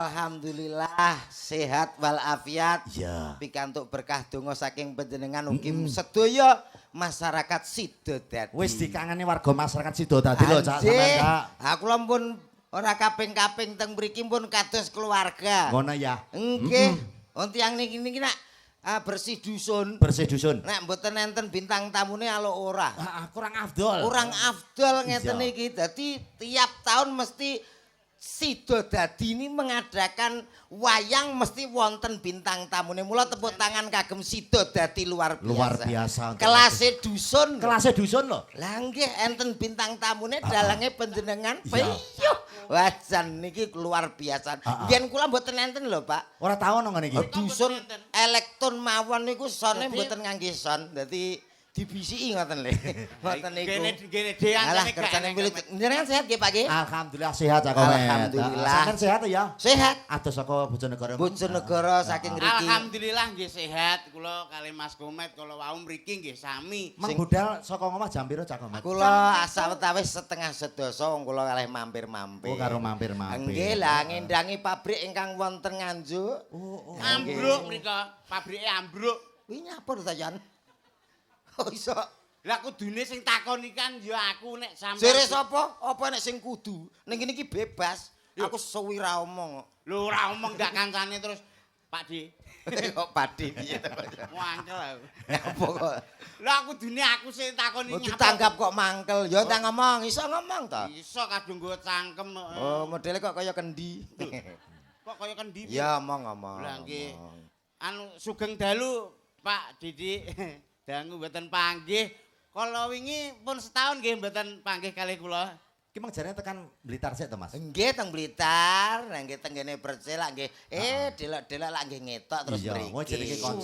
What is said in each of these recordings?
Alhamdulillah sehat walafiat. Iya. Pikantuk berkah donga saking panjenengan ugi sedaya masyarakat Sidodadi. Wis dikangeni warga masyarakat Sidodadi lho, Cak, sampean, Cak. Aku pun ora kaping-kaping teng mriki pun kados keluarga. Ngono ya. Nggih. Wong tiyang niki nak bersih dusun. Bersih dusun. Nek mboten enten bintang tamune alo ora. Kurang afdol. Kurang afdol ngeten Iya. iki. Dadi tiap tahun mesti Sidodadi ini mengadakan wayang mesti wonten bintang tamune. Mula tepuk tangan kagem Sidodadi luar biasa. Luar biasa. Kelase dusun. Kelase dusun lho. Lah nggih enten bintang tamune dalange panjenengan. Iya. Piyuh. Wajan niki luar biasa. Biyen kula mboten enten lho, Pak. Ora tau nang ngene iki. Dusun elektron mawon niku sone mboten ngangge son. Dadi dibisiki ngoten lho. Ngoten niku. Gene dhewe Alah kerjane milik. Jenengan sehat nggih, Pak nggih? Alhamdulillah sehat Cak Komet. Alhamdulillah. Sampeyan sehat ya? Sehat. Ados saka Bojonegoro. Bojonegoro saking mriki. Alhamdulillah nggih sehat. Kula kali Mas Komet kala wau mriki nggih sami. Mang budal saka omah jam piro Cak Komet? Kula asawetawis setengah sedasa wong kula kalih mampir-mampir. Oh karo mampir-mampir. Nggih lah ngendangi pabrik ingkang wonten Nganjuk. Ambruk mrika, pabrike ambruk. Kuwi nyapa to Jan? Oh iso. Lah kudune sing takon iki kan ya aku nek sampeyan. Jere sapa? Apa nek sing kudu? Ning kene iki bebas. Aku suwi ra omong. Lho ora omong gak kancane terus Pak D. Kok padi piye to? Wangkel aku. Apa kok? Lah kudune aku sing takon iki Ditanggap kok mangkel. Ya tak ngomong, iso ngomong to. Iso kadung nggo cangkem. Oh, modele kok kaya kendi. Kok kaya kendi. Ya omong-omong. Lah nggih. Anu sugeng dalu Pak Didik. Dangu mboten panggih. Kala wingi pun setahun nggih mboten panggih kalih kula. Ki mang jarene tekan Blitar sik to, Mas. Nggih teng Blitar, nggih teng kene Percelak nggih. Delok-delok lak nggih ngetok terus Iya, mriki. mau jenenge kanca.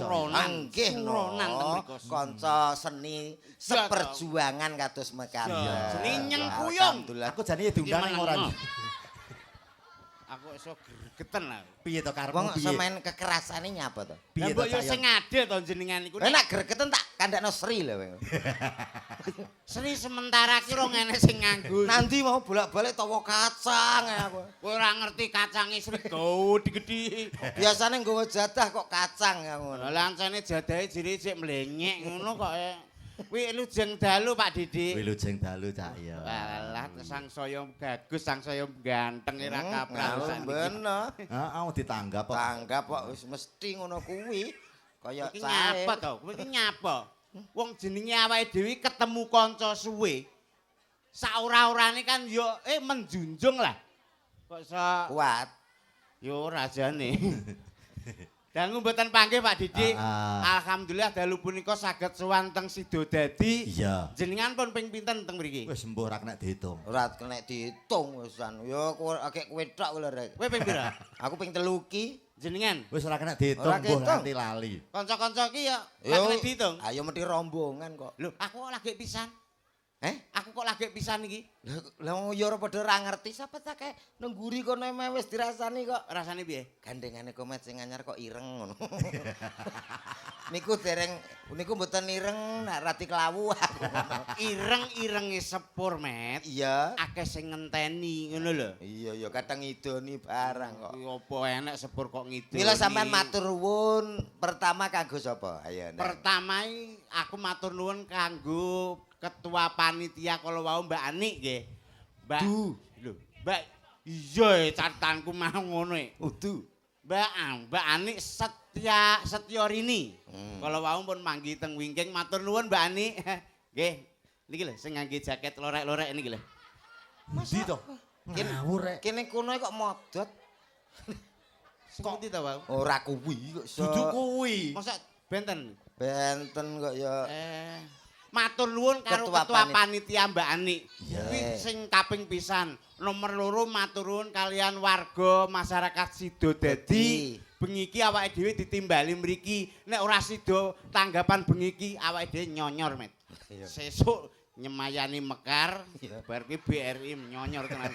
Nggih Suronan teng mriku. Kanca seni seperjuangan kados mekaten. Jenenge Nyengkuyung. Alhamdulillah. Aku jane diundang ning ora. Aku iso gregeten lah. Piye to karepmu Wong piye? semen kekerasane nyapa to? Lah Piye to mbok yo Cak? sing ade to jenengan niku. Lah nek gregeten tak kandakno Sri lho. Seni sementara ki ora enek sing nganggo. Nanti mau bolak-balik tawa kacang ya aku. Kowe ora ngerti kacange Sri gede-gede. Biasane nggawa jadah kok kacang ya ngono. Lah lancene jadahe jere sik mlenyek ngono kok. Kuwi lujeng dalu Pak Didik. Wilujeng dalu Cak ya. Walah sangsaya bagus, sangsaya ganteng ora kaprah Nah, saniki. bener. Heeh, ditanggap kok. Tanggap kok wis mesti ngono kuwi. Kaya Iki cahe. nyapa to? Kowe iki nyapa? Wong jenenge awake dhewe ketemu kanca suwe. Saora-orane kan yo menjunjung lah. Kok iso Kuat. yo rajane. Dangu mboten panggih Pak Didik. Alhamdulillah dalu punika saged sowan teng Sidodadi. Iya. Jenengan pun ping pinten teng mriki? Wis sembuh ra kena diitung. Ora kena diitung wisan. Ya akeh kowe tok lho rek. Kowe ping pira? Aku ping 3 ki. Jenengan Wis ora kena diitung, Ora mbuh kehitung. nganti lali. kanca-kanca ki ya ora kena diitung. Ayo mesti rombongan kok. Lho, aku kok lagi pisan. Aku kok lagi pisan iki? Lah ya ora padha ra ngerti sapa tak kae nengguri kono wis dirasani kok. Rasane piye? Gandengane Komet sing anyar kok ireng ngono. Niku niku mboten ireng nek rati klawu. Ireng-irenge sepur, Met. Iya. Akeh sing ngenteni ngono lho. Iya ya kadang ngidoni barang kok. Apa enek sepur kok ngidoni. Mila sampean matur nuwun pertama kanggo sapa? Ayo. Nek. Pertama aku matur nuwun kanggo ketua panitia kala wau Mbak Ani nggih. Mbak lho, Mbak iya catatanku mau ngono e. Udu. Mbak Ani Setyarini. Kala wau pun manggi teng wingking matur nuwun Mbak Ani. Nggih. Niki lho sing ngangge jaket lorek-lorek niki lho. Ndi to? Ngawur rek. Kene kono kok modot. Sing pundi to wau? Ora kuwi kok iso. Dudu kuwi. Masa benten? Benten kok ya. Matur nuwun karo ketua panitia Mbak Ani. Iya. Kuwi sing kaping pisan. Nomor loro matur nuwun kalian warga masyarakat Sidodadi. Bengi iki awake dhewe ditimbali mriki. Nek ora sida tanggapan bengi iki awake dhewe nyonyor, Met. Sesuk nyemayani Mekar, bar ki BRI nyonyor tenan.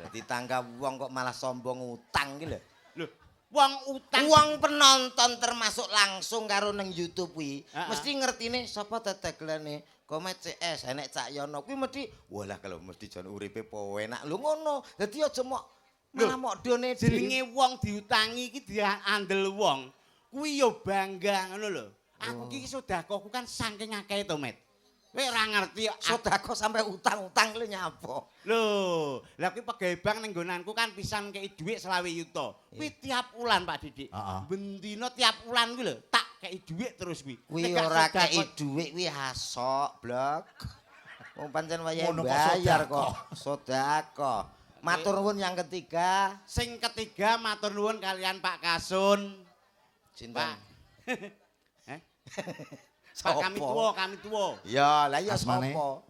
Ditanggap wong kok malah sombong utang ki lho. Lho, wong utang. Wong penonton termasuk langsung karo nang YouTube kuwi, mesti ngertine sapa teteglane Komet CS enek Cak Yono kuwi mesti walah kalau mesti jan uripe po enak lho ngono. Dadi aja mok Malah mok done jenenge wong diutangi iki diandel wong. Kuwi ya bangga ngono lho. Aku iki sedekahku kan saking akeh to, Met. Kowe ora ngerti sedekah sampai utang-utang lho nyapa. Lho, lah kuwi pegawai bank ning nggonanku kan pisan kei dhuwit 20 yuta. Kuwi tiap wulan Pak Didik. Bendina tiap wulan kuwi lho, tak kei dhuwit terus kuwi. Kuwi ora kei dhuwit kuwi hasok, Blok. Wong pancen wayahe bayar kok. Sedekah. Matur nuwun yang ketiga. Sing ketiga matur nuwun kalian Pak Kasun. Cinta. Pak kami tua. Ya, lah ya Asmane? sapa?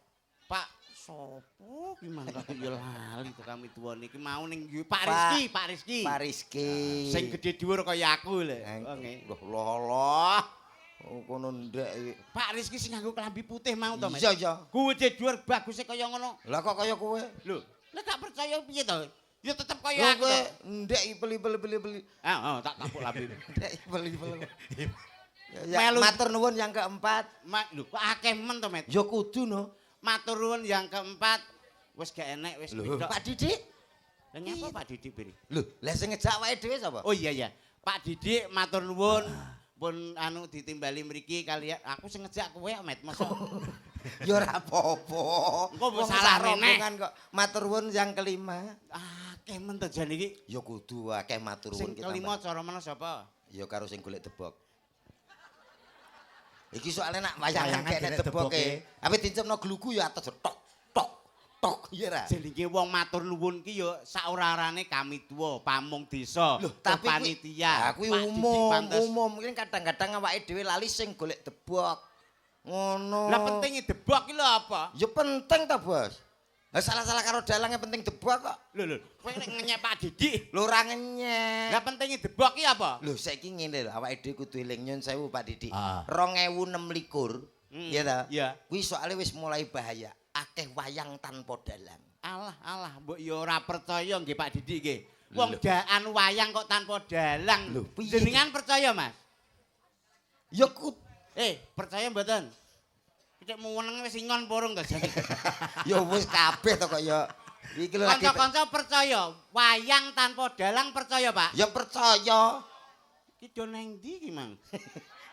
Pak sopo ki mangga ya lali to kami tua niki mau ning Pak Rizky. Pak Rizky. Sing gedhe dhuwur kaya aku lho. Loh. Oh, kono ndek iki. Pak Rizky sing nganggo klambi putih mau to, Mas? Iya, iya. Gedhe dhuwur baguse kaya ngono. Lah kok kaya kowe? Lho, lek gak percaya piye to? Ya tetep Lho kaya aku. kowe ndek beli. Tak kapuk lambi. Ndek beli. Ya, matur nuwun yang keempat. Lho, kok akeh men to, Met? Ya kudu no. Matur nuwun yang keempat. Wis gak enek, wis beda. Pak Didik. Lah nyapa Pak Didik beri? Lho, lah sing ngejak wae dhewe sapa? Oh iya. Pak Didik matur nuwun pun anu ditimbali mriki kalian aku sing ngejak kowe Met masa. Ya ora apa-apa. Engko Wong salah meneh. rombongan kok. Matur nuwun yang kelima. Akeh men to jan iki. Ya kudu akeh matur nuwun Sing kelima cara mana sapa? Ya karo sing golek debok. Iki soalnya nak wayangan Wayangan kene kene deboke. deboke. Tapi dincepno glugu ya atus tok ya ra. Jenenge wong matur nuwun ki ya saurarane kami tuwa, pamung desa, Tapi panitia. kuwi Pak Didik umum, pantes. mungkin kadang-kadang awake dhewe lali sing golek debok. Ngono. Lah pentinge debok ki lho apa? Ya penting ta, Bos. Lah salah-salah karo dalange penting debok kok. Lho, kowe nek ngenyek Pak Didik. Lho ora ngenyek. Lah pentinge debok ki apa? Lho saiki ngene lho, awake dhewe kudu eling nyun sewu Pak Didik. Ah. 2026 ya ta? Iya. Kuwi soalnya wis mulai bahaya. Akeh wayang tanpa dalang. Alah, mbok ya ora percaya nggih Pak Didik nggih. Wong daan wayang kok tanpa dalang. Lho, piye? Jenengan percaya, Mas? Ya Percaya mboten? Cek muweneng wis ingon porong to jane. ya wis kabeh to kok ya. Iki lho lagi. Kanca-kanca percaya, wayang tanpa dalang percaya, Pak? Ya percaya. Ki do nang ndi ki, Mang?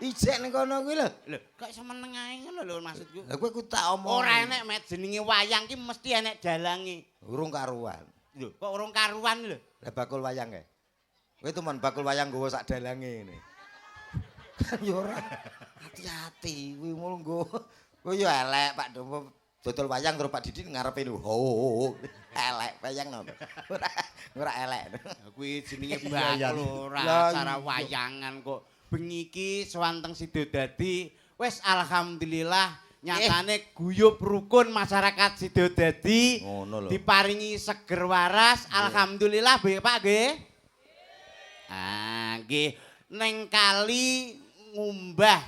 Ijek ning kono kuwi lho. Lho, kok semeneng ae ngono lho maksudku. Lah kowe ku tak omong. Ora enek met jenenge wayang ki mesti enek dalange. Urung karuan. Lho, kok urung karuan lho. Lah bakul wayang kae. Kowe tuman bakul wayang nggawa sak dalange ngene. Kan ya ora. Hati-hati kuwi monggo. Kowe ya elek Pak Domo. Dodol wayang terus Pak Didik ngarepe lho. Elek wayang nopo. Ora elek. Kuwi jenenge bakul ora acara wayangan kok. Bengi iki swanteng Sidodadi wis alhamdulillah nyatane guyub rukun masyarakat Sidodadi diparingi seger waras alhamdulillah Pak nggih. Nggih ning kali ngumbah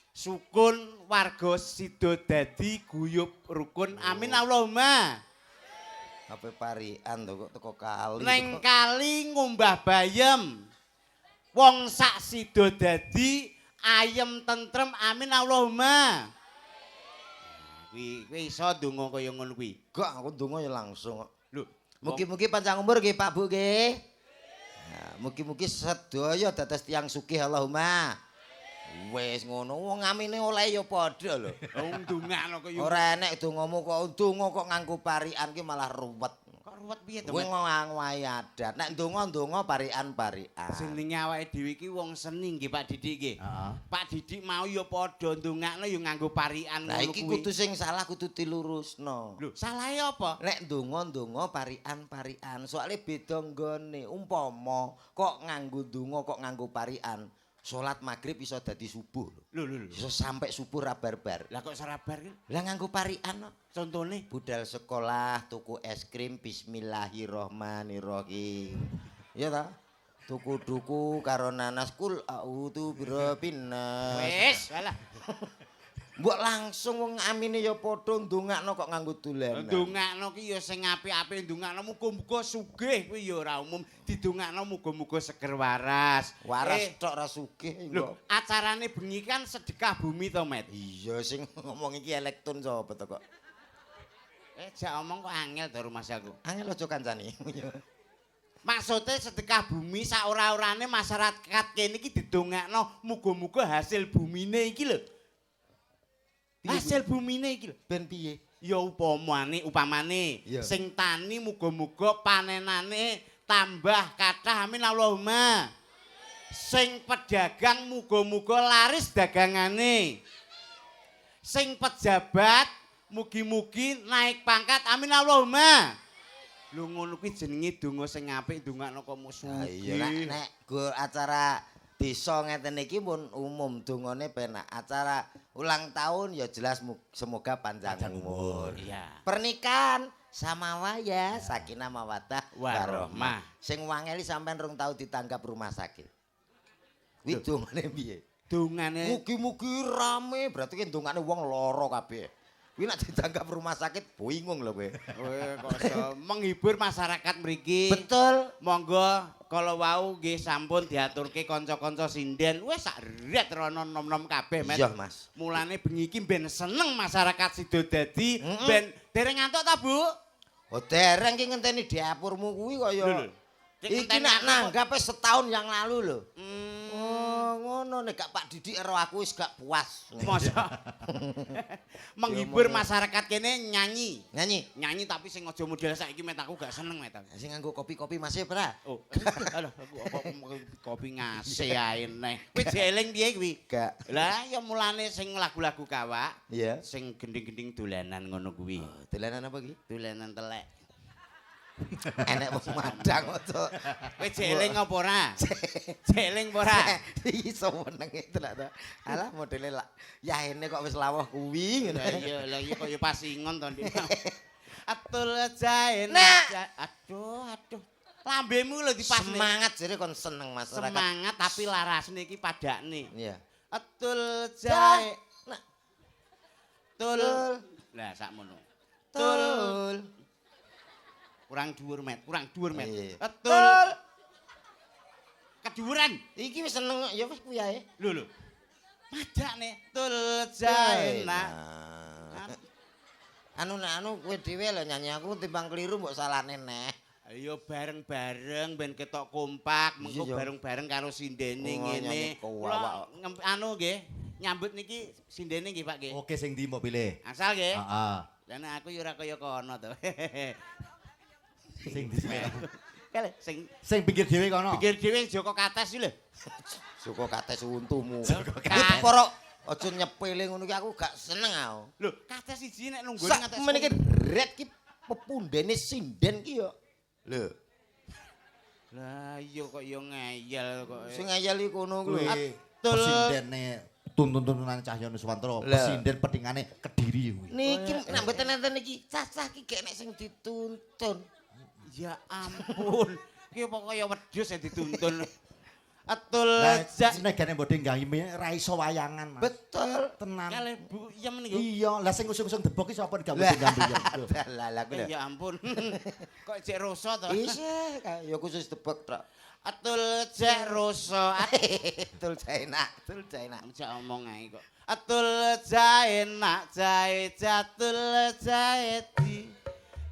sukun warga Sidodadi guyub rukun amin Allahumma. Apa parian to kok teko kali. Ning kali ngumbah bayem. Wong sak Sidodadi ayem tentrem amin Allahumma. Kuwi iso ndonga kaya ngono kuwi. Gak aku ndonga ya langsung kok. Lho, mugi-mugi panjang umur nggih Pak Bu nggih. Nah, mugi-mugi sedaya dados tiyang sugih Allahumma. Wis ngono wong ngamine oleh ya padha lho. Wong ndongakno kaya Ora enek dongamu kok ndonga kok nganggo parikan ki malah ruwet. kok ruwet piye to? Kowe ngangwahi adat. Nek ndonga parikan-parikan. Jenenge awake dhewe iki wong seni nggih Pak Didik nggih. Pak Didik mau ya padha ndongakno ya nganggo parikan ngono Lah kuwi. iki kudu sing salah kudu dilurusno. Lho, salahe apa? Nek ndonga parikan-parikan. Soale beda nggone. Umpama kok nganggo ndonga kok nganggo parikan. Salat maghrib iso dadi subuh. Lho. Iso sampai subuh ra barbar. Lah kok sarabar ki? Lah nganggo parikan no. Contone Budal sekolah tuku es krim bismillahirrahmanirrahim. Iya ta? Tuku duku karo nanas kul autu birabinnas. wis, alah. Mbok langsung wong amine ya padha ndongakno kok nganggo dolanan. Ndongakno ki ya sing apik-apik ndongakno muga-muga sugih kuwi ya ora umum didongakno muga-muga seger waras. Waras tok ra sugih Lho, acarane bengi kan sedekah bumi to, Met. Iya sing ngomong iki elektron sapa to kok. Jak omong kok angel to rumah aku. Angel aja kancani. Maksudnya sedekah bumi saora-orane masyarakat kene iki didongakno muga-muga hasil bumine iki lho. Hasil bumine iki lho. Ben piye? Ya upamane sing tani muga-muga panenane tambah kathah amin Allahumma. Sing pedagang muga-muga laris dagangane. Sing pejabat mugi-mugi naik pangkat amin Allahumma. Lho ngono kuwi jenenge donga sing apik ndongakno kok musugi. Iya nek go acara desa ngeten iki pun umum dongane penak. Acara ulang tahun ya jelas semoga panjang umur. Iya. Pernikahan sama waya sakinah mawaddah warahmah. Sing wangeli sampean rung tau ditanggap rumah sakit. Kuwi dongane piye? Dongane mugi-mugi rame berarti ki dongane wong lara kabeh. Kuwi nek ditanggap rumah sakit bingung lho kowe. kok menghibur masyarakat mriki. Betul. Monggo kalau wau nggih sampun diaturke kanca-kanca sinden wis sak ret rono nom-nom kabeh Mas. Iya Mas. Mulane bengi iki ben seneng masyarakat Sidodadi ben dereng ngantuk ta Bu? Oh dereng ki ngenteni dapurmu kuwi kaya. Iki nak nanggap setahun yang lalu lho. Oh, ngono nek gak Pak Didik karo aku wis gak puas. Masa menghibur masyarakat kene nyanyi. Nyanyi Tapi sing aja model saiki met aku gak seneng met. sing nganggo kopi-kopi Mas Pra. Oh, alah aku kopi ngase ae neh. Kowe jeling piye kuwi? Gak. Lah ya mulane sing lagu-lagu kawak, Iya. sing gending-gending dolanan ngono kuwi. Dolanan apa iki? Dolanan telek. Enek wong madang to. Kowe jeling apa ora? Jeling apa ora? Iso meneng itu lah to. Alah modele lak yaene kok wis lawuh kuwi ngono. Lah iya kaya pasingon to Ndik. Atul jae. Aduh. Lambemu lho dipasne. Semangat jere kon seneng masyarakat. Semangat tapi larasne iki padakne. Iya. Atul jae. Nah. Tul. Lah sakmono. Tul. Kurang dhuwur met. Iya. Atul. Keduren. Iki wis seneng ya wis kuwi ae. Lho. Padakne tul jae. Anu kowe dhewe lho nyanyi aku timbang keliru mbok salahne neh. Ayo bareng-bareng ben ketok kompak, mengko bareng-bareng karo sindene ngene. Kula anu nggih, nyambut niki sindene nggih Pak nggih. Oke sing ndi mbok pilih? Asal nggih. Heeh. Lah nek aku ya ora kaya kono to. Sing di sini. Kale sing Pinggir dhewe kono. pikir dhewe Joko Kates iki lho. Suka kates untumu. Kates. Para aja nyepele ngono ki aku gak seneng aku. Lho, Kates siji nek nunggone ngates. Sakmene ki ret ki pepundene sinden ki ya. Lho. Lah iya kok ya ngeyel kok. Sing ngayal iki kono kuwi. Pesindene tuntun-tuntunan Cahyono Suwantro, pesinden pedingane Kediri kuwi. Niki nek mboten enten iki cacah ki gek nek sing dituntun. Ya ampun. Ki pokoke wedhus sing dituntun. Atul Senegane mbode nggahime ra iso wayangan, Mas. Betul. Tenan. Kale Bu iya meniku. Iya, lah sing usung-usung debok ki sapa digawe gambar ya. Lah kuwi. Ya ampun. Kok cek roso to? Isih ya khusus tebak tok. Atul cek roso. Tul enak. Aja omong ae kok. Atul jae nak jae jatul jae di.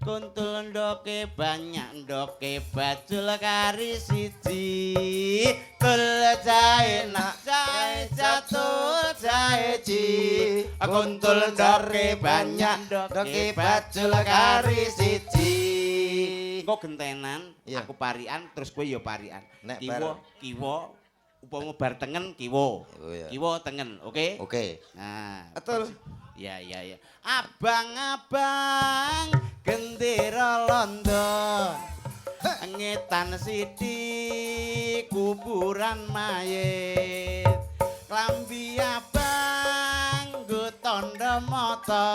Kuntul ndoke banyak ndoke bajul kari siji. Tul jae nak jae jatul jae ji. Kuntul ndoke banyak ndoke bajul kari siji. Engko gentenan, aku parian terus kowe ya parian. Kiwa upama bar tengen kiwa. Kiwa tengen, oke? Oke. Nah, Betul. Ya. Abang-abang gendera londo. Ngetan sithik kuburan mayit. Klambi abang nggo tandha mata.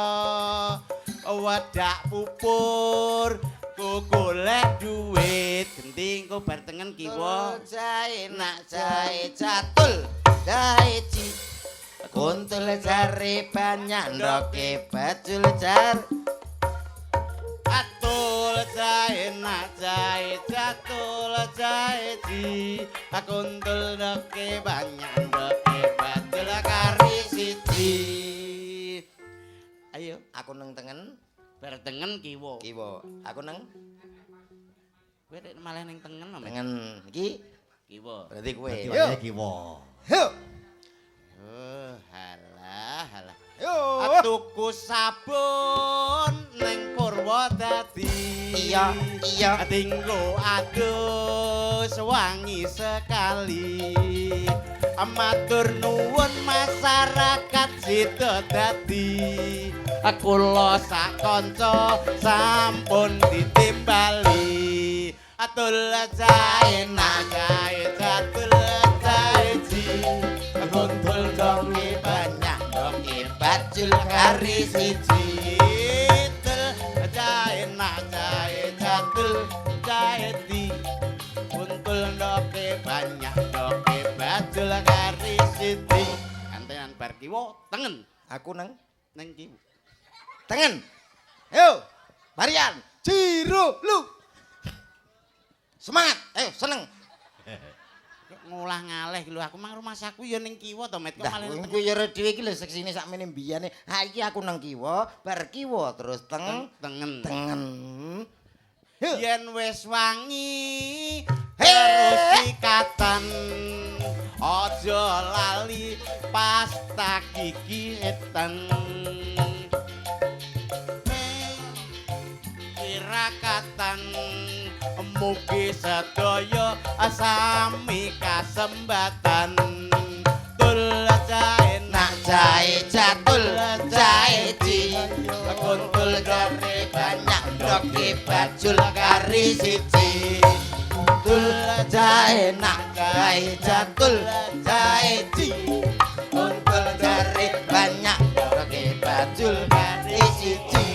Wedak pupur ku golek duit. Gending ku bar tengen kiwa. Jae nak jae catul. Jae ci. Kuntul jari banyak ndoke bajul jar. Atul jae nak jae jatul jae di. Kuntul ndoke banyak ndoke bajul kari siji. Ayo, Aku neng tengen. bar tengen kiwa. Kiwa. Aku neng. Kowe nek malah ning tengen to, Met. Tengen iki Kiwa. berarti kowe. Dadi Yo. wayahe kiwa. Yo. Oh, halah. Yo. Tuku sabun ning Purwodadi. Iya. Tinggo adus wangi sekali. Matur nuwun masyarakat Sidodadi. Kula sak kanca sampun ditimbali. Atul jae nagae jatul jae ji. Kuntul dongi banyak dongi bajul kari siji. Tul jae nagae jatul jae di. Kuntul doke banyak doke bajul kari siji. Antenan bar kiwa tengen. Aku nang Kiwa. tengen. Yo. Marian, Jiro lu. Semangat. Ayo seneng. Ngolah ngaleh lho aku mang rumah saku ya ning kiwa to Met kok Dah, malah kowe ya dhewe iki lho seksine sakmene mbiyane. Ha iki aku nang kiwa, bar kiwa terus tengen. tengen. Yo. Yen wis wangi Hei! terus ikatan aja lali pasta gigi etan irakatan mugi sedaya sami kasembatan tul jae nak jae jatul jae di kuntul gare banyak doke bajul kari siji tul jae nak jae jatul jae di kuntul gare banyak doke bajul kari siji.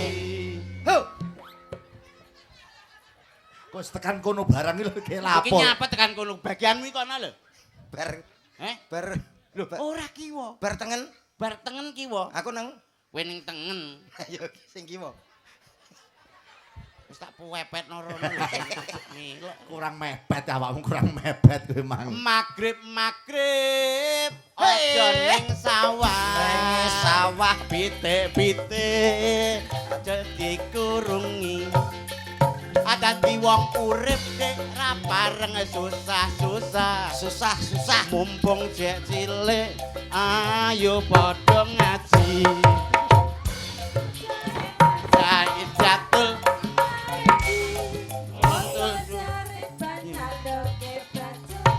Kok tekan kono barang iki lho ge Iki lapo. nyapa tekan kono bagianmu iki kono lho. Bar Bar lho, ora kiwa. bar tengen. Bar tengen kiwa. Aku nang Kowe ning tengen. ayo sing kiwa. Wis tak puwepetno rono lho. Milok. Kurang mepet awakmu kurang mepet kowe mang. Magrib aja ning sawah pitik-pitik aja dikurungi dadi wong urip nek ra bareng susah mumpung jek cilik ayo padha ngaji jatul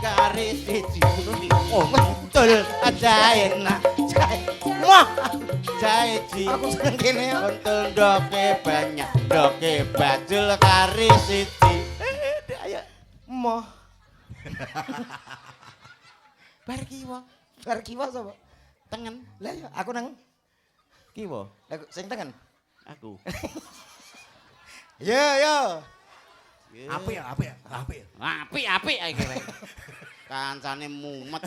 garis siji tul jae nak wah jae ji Aku seneng kene ya. kuntul doke banyak doke bajul kari siji ayo Moh, bar kiwa bar kiwa sapa? tengen Lah ya aku nang kiwa lah sing tengen. aku Yo. Apik. apik ae kene kancane mumet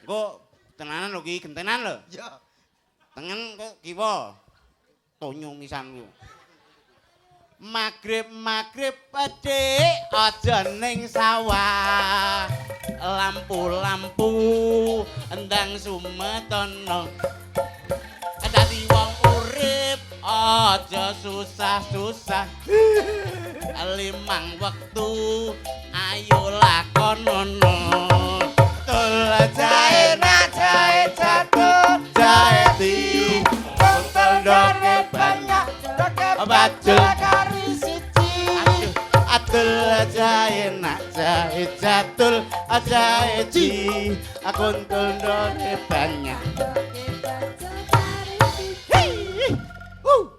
engko tenanan lho iki gentenan lho Yo. tengen kok kiwa tonyo misanku magrib Adik aja ning sawah lampu endang sumetono dadi wong urip aja susah limang wektu ayo lakonono tul jae jatuh jae di kuntul doke banyak bajul kari siji atul jae nak jae jatul jae di kuntul doke banyak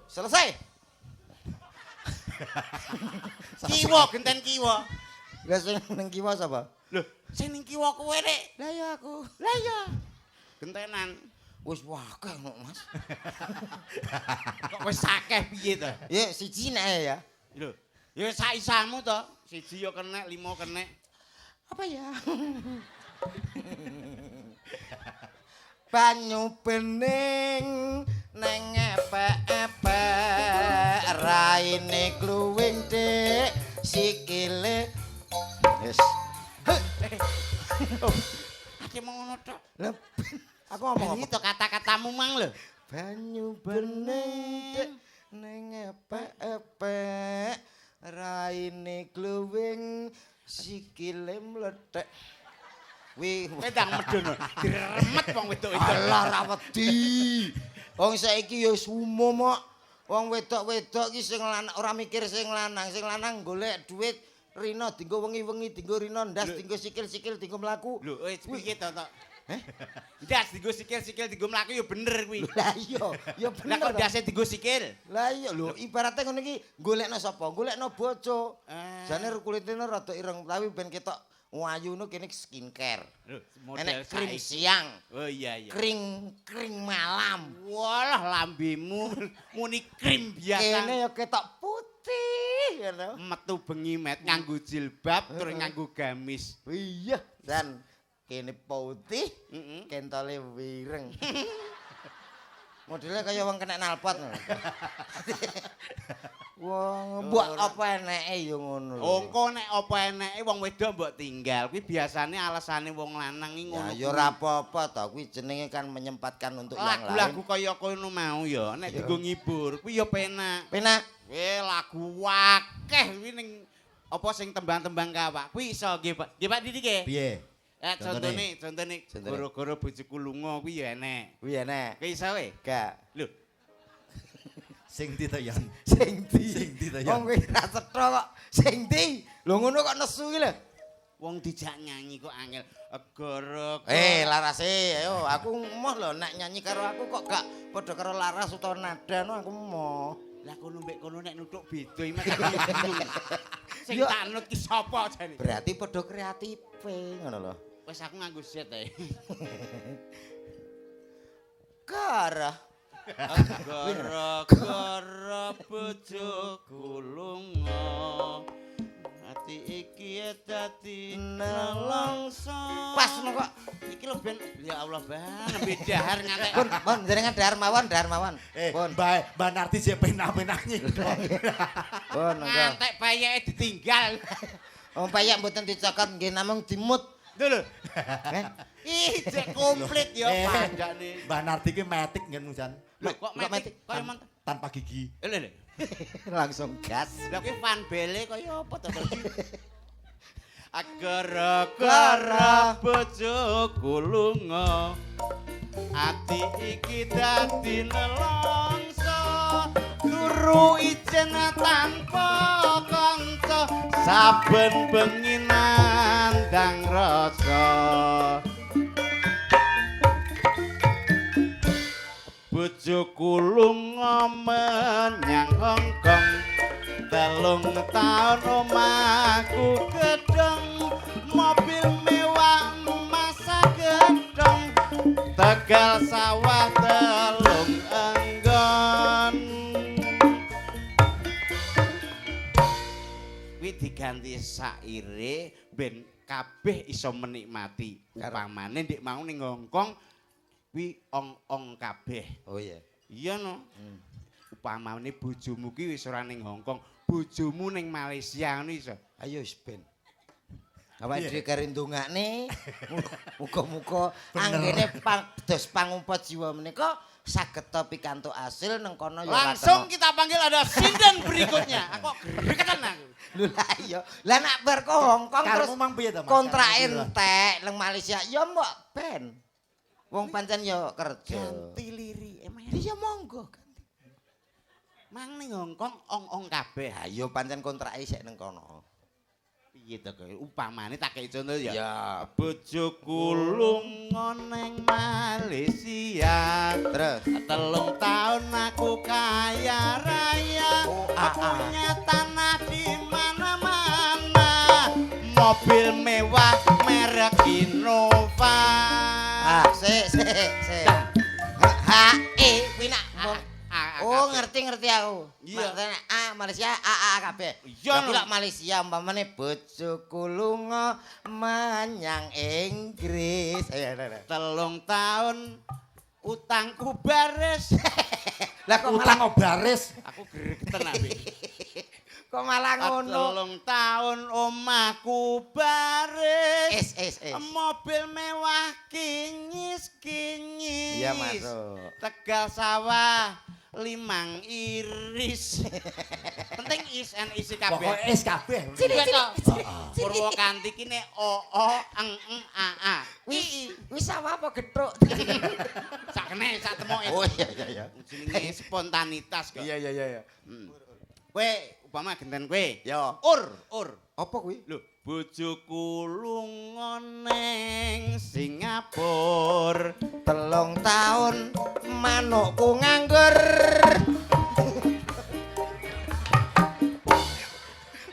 Selesai. kiwa genten kiwa Lah sing ning kiwa sapa? lho sing ning kiwa kowe nek Lah ya aku. lah iya gentenan Wis wakeh kok, Mas. kok wis akeh piye to Ya siji nek ya. lho ya sak isamu to siji ya kenek limo kenek Apa ya? Banyu bening neng epek-epek raine kluwing dik sikile wis ati mau ngono tok lha aku ngomong apa itu kata-katamu mang lho banyu bening dik neng epek-epek raine glowing sikile mlethek. Wi Wedang medun. Diremet wong wedok itu. alah ra wedi. Wong saiki ya umum kok. Wong wedok-wedok iki sing lanang ora mikir sing lanang golek duit rina dinggo wengi-wengi dinggo rina ndas dinggo sikil-sikil dinggo mlaku. Lho, piye to? Ndas dinggo sikil-sikil dinggo mlaku ya bener kuwi. Lah iya, ya Lah bener. kok ndase dinggo sikil? Lah iya lho, ibaratnya ngono iki golekno sapa? Golekno bojo. Jane kulitine rada ireng tapi ben ketok wayune kene skincare. Enek krim siang. Oh iya. Kring malam. Walah lambemu muni krim biasa. Kene ya ketok putih ngono. Metu bengi met nganggo jilbab terus nganggo gamis. Iya, dan kene putih, kentole wireng. Modelnya kaya wong kena nalpot. Wong mbok apa eneke ya ngono. Engko nek apa eneke wong wedok mbok tinggal kuwi biasane alasane wong lanang iki ngono. Ya ora apa-apa to, kuwi jenenge kan menyempatkan untuk yang lain. Lagu-lagu kaya kono mau ya nek dienggo ngibur kuwi ya penak. Penak. Lagu wakeh kuwi ning apa sing tembang-tembang kawak kuwi iso nggih Pak. Nggih Pak Didi nggih. Piye? Contone gara-gara bojoku lunga kuwi ya enek. Kuwi enek. Kuwi iso we? Gak. Lho, Sing ndi to, Yan? Sing ndi? Sing ndi to, Wong Yan? kuwi ra cetha kok. Sing ndi? Lho ngono kok nesu iki lho. wong dijak nyanyi kok angel. Gara Larase, ayo aku emoh lho nek nyanyi karo aku kok gak padha karo Laras utawa nada no aku emoh. lah kono mbek kono nek nuthuk beda iki mek bingung. Sing tak nut ki sapa jane? Berarti padha kreatife ngono lho. Wis aku nganggo set ae. Gara. Gara-gara bojoku lunga. Ati iki dadi nelongso. Pas no kok. Iki lho ben ya Allah ban nembe dahar ngantek. Pun jenengan dahar mawon. Pun. Mbak Narti sik penak-penak nyindok. Pun Ngantek bayake ditinggal. Wong payak mboten dicokot nggih namung dimut. Lho. Ih, cek komplit ya pandane. Mbak Narti ki metik ngen Musan. Lho kok metik kaya Tanpa gigi. lho. Langsung gas. Lah kuwi fan bele kaya apa to tadi? Gara-gara bojoku lunga. Ati iki dadi nelongso. Turu ijen tanpa kanca. Saben bengi nandang rasa. Bojoku lunga menyang Hongkong 3 taun omahku gedhong mobil mewah masa gedhong Tegal sawah 3 enggon kuwi diganti saire ben kabeh iso menikmati upamane ndek mau ning Hongkong kuwi ong-ong kabeh. Oh iya. Iya no. Upamane bojomu ki wis ora ning Hongkong, bojomu ning Malaysia ngono iso. Ayo wis ben. Awake dhewe kare ndongakne muga-muga anggene dos pangumpet jiwa menika saged pikantuk hasil nang kono ya. Langsung kita panggil ada sinden berikutnya. Aku gregetan aku. Lho lah iya. Lah nek bar ko Hongkong terus Karmu mang piye to, Mas? kontrak entek nang Malaysia ya mbok ben. Wong pancen ya kerja. Ganti liri emang. Iya monggo ganti. Mang ning Hongkong ong-ong kabeh. Ayo pancen kontrake sik nang kono. Piye to kowe? Upamane tak kei contoh ya. Ya. Bojoku lunga ning Malaysia. Terus 3 tahun aku kaya raya. Aku punya tanah di mana-mana. Mobil mewah merek Innova. sik. Kuwi nak. Oh, ngerti aku. Iya. Maksudnya Malaysia kabeh. Iya. Tapi lak Malaysia umpamane bojoku lunga menyang Inggris. Ayo. 3 tahun utangku bares. Lah kok Utang obaris. Aku gregetan abi. kok malah ngono? 3 tahun omahku bares. Mobil mewah kinyis. Iya masuk. Tegal sawah limang iris. Penting is and isi kabeh. Pokoke is kabeh. Purwakanti ki nek o eng a. Wis sawah apa gethuk? Sakene sak temoke. Oh iya. Jenenge spontanitas kok. Iya. Kowe upama genten kowe. Ya. Ur. Apa kuwi? Lho, bojoku lunga ning Singapura. 3 tahun manukku nganggur.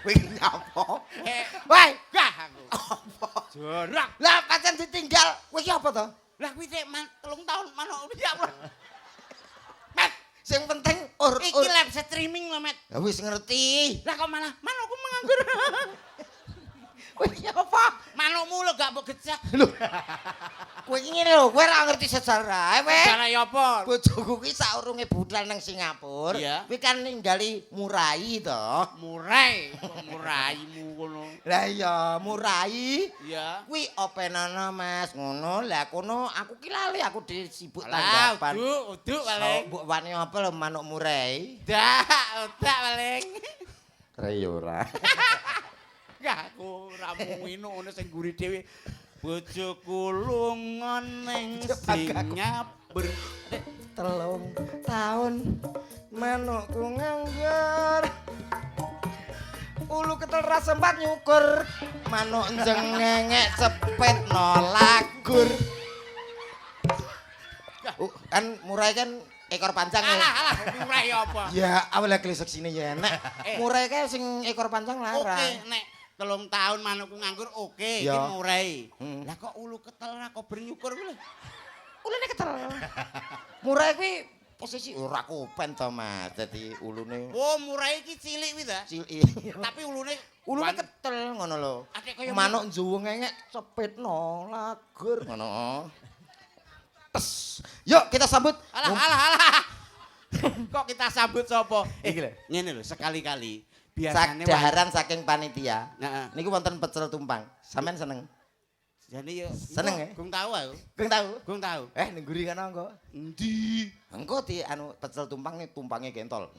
Wih nyapa? Woi, Gah aku. apa? Jorak. Lah pancen ditinggal. Kowe iki apa to? Lah kuwi sik 3 tahun manuk ya Allah. Met, sing penting Iki live streaming lho, Met. Ya wis ngerti. Lah kok malah manukku menganggur. Kowe iki apa? Manukmu lho gak mbok gecek. Lho. Kowe iki ngene lho, kowe ora ngerti sejarah, weh. Cara ya apa? Bojoku ki saurunge budal nang Singapura, Iya. kuwi kan ninggali murai to. Murai, kok muraimu ngono. Lah iya, murai. Iya. Kuwi openana Mas, ngono. Lah kono aku ki lali aku disibuk Lah, tanggapan. uduk paling. Mbok wani apa lho manuk murai? Dak paling. Raya ora. Gak aku ramu ngono sing guri dhewe. Bojoku lunga ning Singapura. 3 tahun manukku nganggur. Ulu ketel ra sempat nyukur. Manuk jengengek cepet nolagur. Kan murai kan ekor pancang ya. Alah, murai apa? Ya, awalnya klesek sini ya enak. Murai kayak sing ekor pancang larang. Oke, nek 3 tahun manukku nganggur oke, iki Ya. murai. Hmm. Lah kok ulu ketel ra kober nyukur kuwi lho. Ulune ketel. Murai kuwi posisi ora kupen to, Mas. Dadi ulune Oh, murai iki cilik kuwi ta? cilik. Tapi ulune Ketel ngono lho. Adek kaya Manuk njuwengengek cepetno lagur ngono. Tes. Yuk kita sambut. Alah. Kok kita sambut sapa? Iki lho. Ngene lho, sekali-kali biasane Daharan saking panitia. Heeh. Niku wonten pecel tumpang. Sampeyan seneng? Jane yo Seneng, ya? Gung tahu aku. Gung tahu? Ning guri kana engko. Endi? Engko di anu pecel tumpang nih tumpangnya gentol.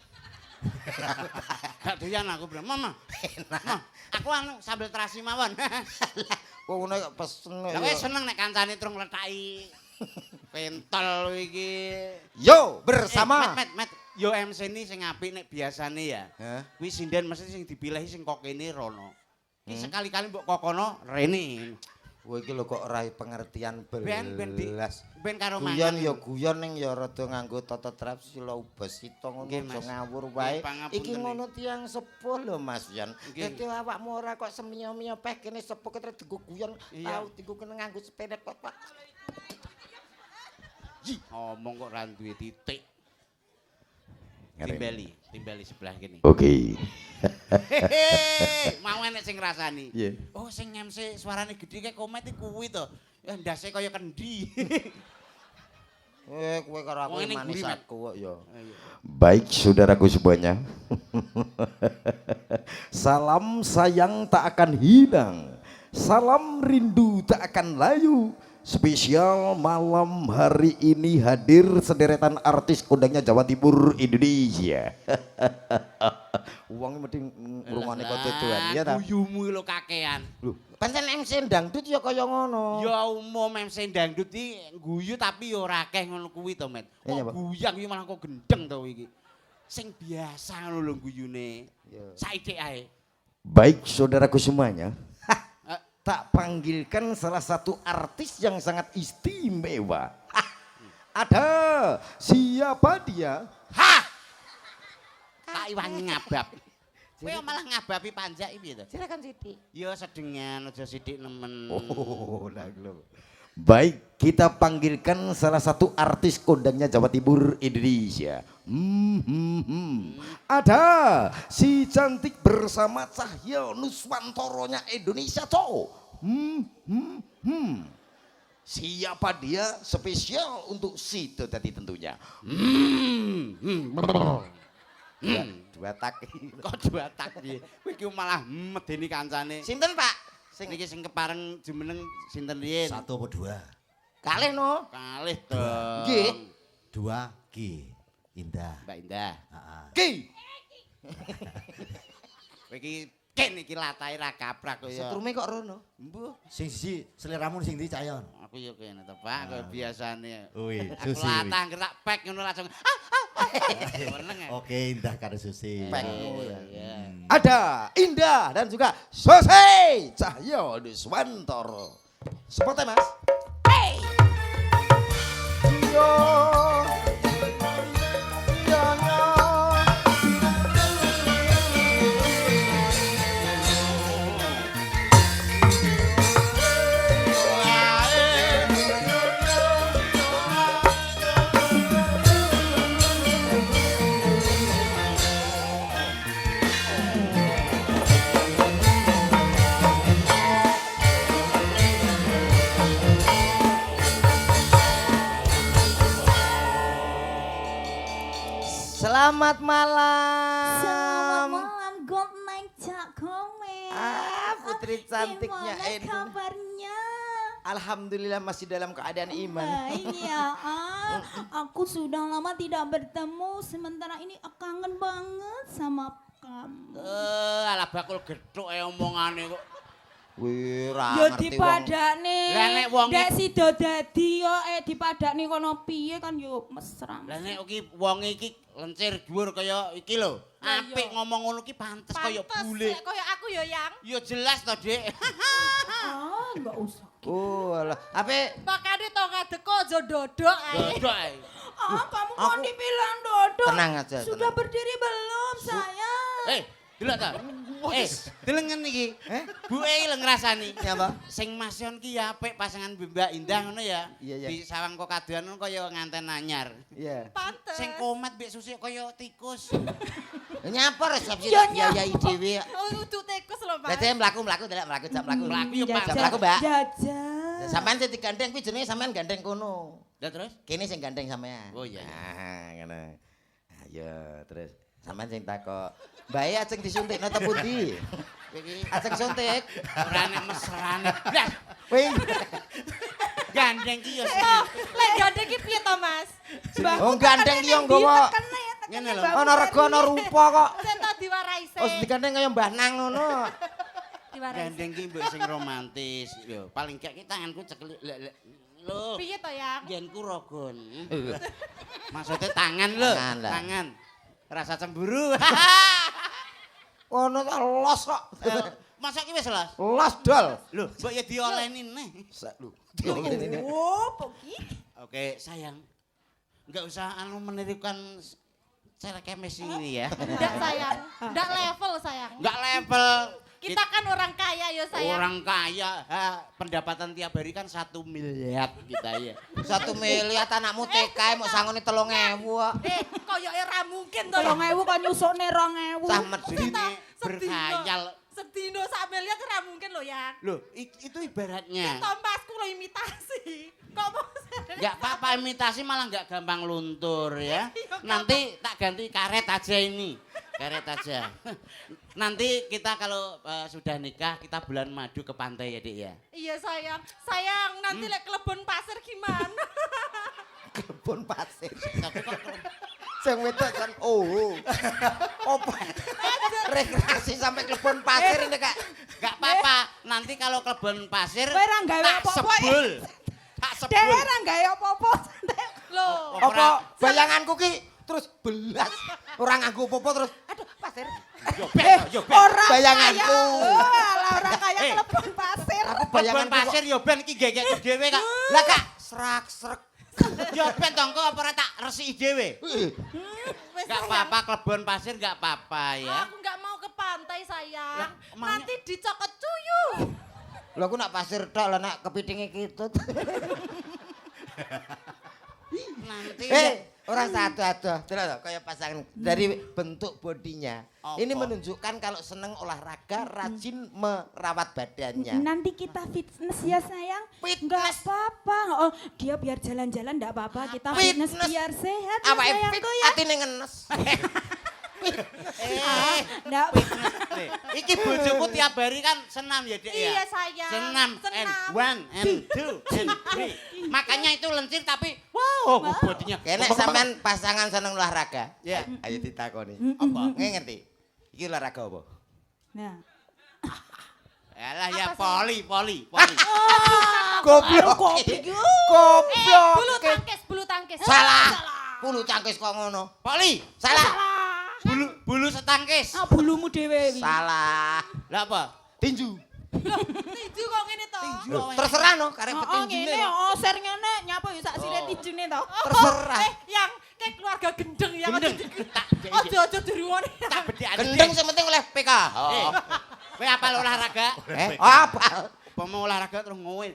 Gak doyan aku, Bro. Mama. Enak. Mah, aku anu sambel terasi mawon. Kok ngono kok pesen Lah kowe seneng nek kancane trung nglethaki pentol iki. Yo bersama. Met. Yo MC ini sing apik nek biasane ya. Hah? Kuwi sinden mesti sing dipilih sing kok kene rono. Iki sekali-kali mbok kokono rene. Kowe iki lho kok ora pengertian belas. Ben karo Guyon ya guyon ning ya rada nganggo tata trap sila ubasita ngono Nggih, aja Mas. ngawur wae. Nggih, pangapunten Iki ngono tiyang sepuh lho Mas Yan. Nggih. Dadi awakmu ora kok semiyo-miyo peh kene sepuh ketre dienggo guyon Iya. tau dienggo kene nganggo sepeda kok Pak. Omong kok ra duwe titik. Ngerti. Timbali sebelah kene. Oke. Mau enek sing ngrasani. Iya. Oh sing MC suarane gedhe kayak komet iki kuwi to. Ya ndase kaya kendi. Kowe karo aku Wong ini manis gurih, Mat. aku kok ya. Ayo. Baik saudaraku semuanya. Salam sayang tak akan hilang. Salam rindu tak akan layu. Spesial malam hari ini hadir sederetan artis kondangnya Jawa Timur Indonesia. Uangnya mesti ngrungokne kok tutuan ya ta. Guyumu lho kakean. Lho, pancen MC dangdut ya kaya ngono. Ya umum MC dangdut iki guyu tapi ya ora akeh ngono kuwi to, Met. Iya, Kok Pak. guyang iki malah kok gendeng to iki. Sing biasa ngono lho guyune. Ya. Saithik ae. Baik saudaraku semuanya. Eh, Tak panggilkan salah satu artis yang sangat istimewa. Ada siapa dia? Ha! Tak iwani ngabab. Kowe malah ngababi panjak iki to. Silakan Siti. Ya sedengan aja sithik nemen. Oh, lah lho. Baik, kita panggilkan salah satu artis kondangnya Jawa Timur Indonesia. Ada si cantik bersama Cahya Nuswantoronya Indonesia toh. Siapa dia? Spesial untuk Sido tadi tentunya. Dua tak. Kok dua tak piye? Kowe iki malah medeni kancane. Sinten Pak? Sing iki sing kepareng jumeneng sinten riyen? 1 apa 2? Kalih no. Kalih dong. Nggih. 2 G. Indah. Mbak Indah. Heeh. Ki. Kowe iki ken iki latahe ra kaprak kaya. Setrume kok rono. Mbuh. Sing siji seliramu sing ndi Cayon? Aku yo kene to, Pak, kaya biasane. Wih, Aku Susi. latah anggere tak pek ngono langsung. Meneng. Oke, Indah karo Susi. Pekmu Iya, ya. iya. Ada Indah dan juga Sose Cahyo Diswantoro. Seperti Mas. Hey. Yo. Yo, yo. Selamat malam. Selamat malam, good night, Cak Komeng. Putri cantiknya Gimana Edu. kabarnya? Alhamdulillah masih dalam keadaan iman. Baik ya, aku sudah lama tidak bertemu, sementara ini kangen banget sama kamu. Alah bakul gethuk omongane kok. Wih, ra Ya ngerti wong. dipadakne. Lah nek wong Dek sida dadi yo dipadakne kono piye kan yo mesra. Lah nek iki wong iki lencir dhuwur kaya iki lho. Lah Apik iya. ngomong ngono ki pantes kaya bule. Pantes kaya aku ya, Yang. Ya jelas to, Dik. Enggak usah. Oh, alah. Ape Makane to ngadeko aja dodok ae. Dodok ae. Kamu kok dibilang dodok? Tenang aja, Sudah tenang. berdiri belum, sayang? Delok ta. Delengen iki. Buke iki lho ngrasani. Nyapa? Sing Masyon ki ya apik pasangan Mbak Indah ngono ya. Iya, iya. Di sawang kok kadoan ngono kaya nganten anyar. Iya. Pantes. Sing komet mbek Susi kaya tikus. Nyapa resepsi Ya, tak biayai dhewe. Oh, udah tikus lho, Mas. Berarti mlaku delok mlaku jam mlaku. Mlaku yo, Pak. Jam mlaku, Mbak. Jajan. Sampean sing digandeng kuwi jenenge sampean gandeng kono. Lah terus? Kene sing gandeng sampean. Oh, iya. Ah, ngono. Ayo, terus sampean sing takok. Bae ajeng disuntik nang pundi? Iki Ajeng suntik. ora nek mesrane. Lah, Wing. gandeng ki yo. Lek gandeng iki piye to, Mas? Oh, gandeng ki yo nggawa. Ngene lho. Ana rega ana rupa kok. Sing to diwarai se. Oh, digandeng kaya Mbah Nang ngono. Diwarai. Gandeng ki mbok sing romantis. Yo, paling gak ki tanganku cekelik. Lho. Piye to, Yang? Genku rogon. Maksudnya tangan lho, Tangan lah. tangan. Rasa cemburu. Ono ta los kok. Masa ki wis los? Los dol. Lho, mbok ya dioleni neh. Lho. Oh, Poki. Oke, sayang. Enggak usah menirukan cara kemes ini ya. Ndak sayang. Ndak level sayang. Enggak level. Kita kan orang kaya ya sayang. Orang kaya, pendapatan tiap hari kan 1 miliar kita ya. 1 miliar anakmu TK mau sangone 3.000 kok. Koyoke ra mungkin to. 3.000 kan nyusukne 2.000. Cah medhine. Berkhayal. Sedino sak miliar kan ra mungkin lho, Yang. Loh, itu ibaratnya. Tompasku lo imitasi. Kok mau Enggak apa-apa imitasi malah enggak gampang luntur ya. Nanti tak ganti karet aja ini. Karet aja. Nanti kita kalau sudah nikah kita bulan madu ke pantai ya, Dik ya. Iya sayang. Sayang, nanti lek kelebon pasir gimana? Kebun pasir. Tapi kok Sing wedok kan opo rekreasi sampai kebun pasir ini Kak. enggak apa-apa. Nanti kalau kebun pasir Kowe ra gawe tak apa-apa, sebul. Tak sebul. Dek ra gawe apa-apa. Loh. Apa bayanganku ki terus belas orang nganggo popo terus aduh pasir. Yo ben, yo ben. Orang Bayanganku. kaya. Lah orang kaya klepon pasir. Aku Kebun bayanganku pasir yo ben iki gegek dhewe Kak. lah Kak serak-serak. Yo ben tongko apa ora tak resiki dhewe. Wes Enggak sayang. apa-apa kebun pasir enggak apa-apa ya. Aku nggak mau ke pantai sayang. Lah, emangnya- Nanti dicokot cuyuh. Lho aku nak pasir tok lah nak kepitinge kitut. Nanti orang satu aduh, terus kayak pasangan dari bentuk bodinya. Apa? Ini menunjukkan kalau seneng olahraga, rajin merawat badannya. Nanti kita fitness ya sayang. Fitness? Enggak apa-apa. Oh, dia biar jalan-jalan enggak apa-apa. Kita fitness Fitness? biar sehat ya Awake fit sayangku ya. atine ngenes. Ndak. Nih, iki bojoku tiap hari kan senam ya, Dek ya. Iya, sayang. Senam. And Senam. 1 and 2 and 3. Makanya itu lencir tapi wow, bodinya. Kene sampean pasangan seneng olahraga. Ya. Ayo ditakoni. Apa? Ngerti? Iki olahraga apa? Nah. Alah ya Apa poli. Goblok. Goblok. Bulu tangkis. Salah. Bulu tangkis kok ngono. Poli. Salah. Bulu setangkis. Ah bulumu dhewe iki. Salah. Lah apa? Tinju. Tinju kok ngene to. Loh, terserah no, karek Oh petinjune. ngene, ser ngene nyapa ya sak sire tinjune to. Terserah. Yang kayak keluarga gendeng ya. Gendeng. Ojo diruwoni. Tak bedhekane. Gendeng sing penting oleh PK. Eh, kowe apal olahraga? Apa? Pemain olahraga terus ngowe.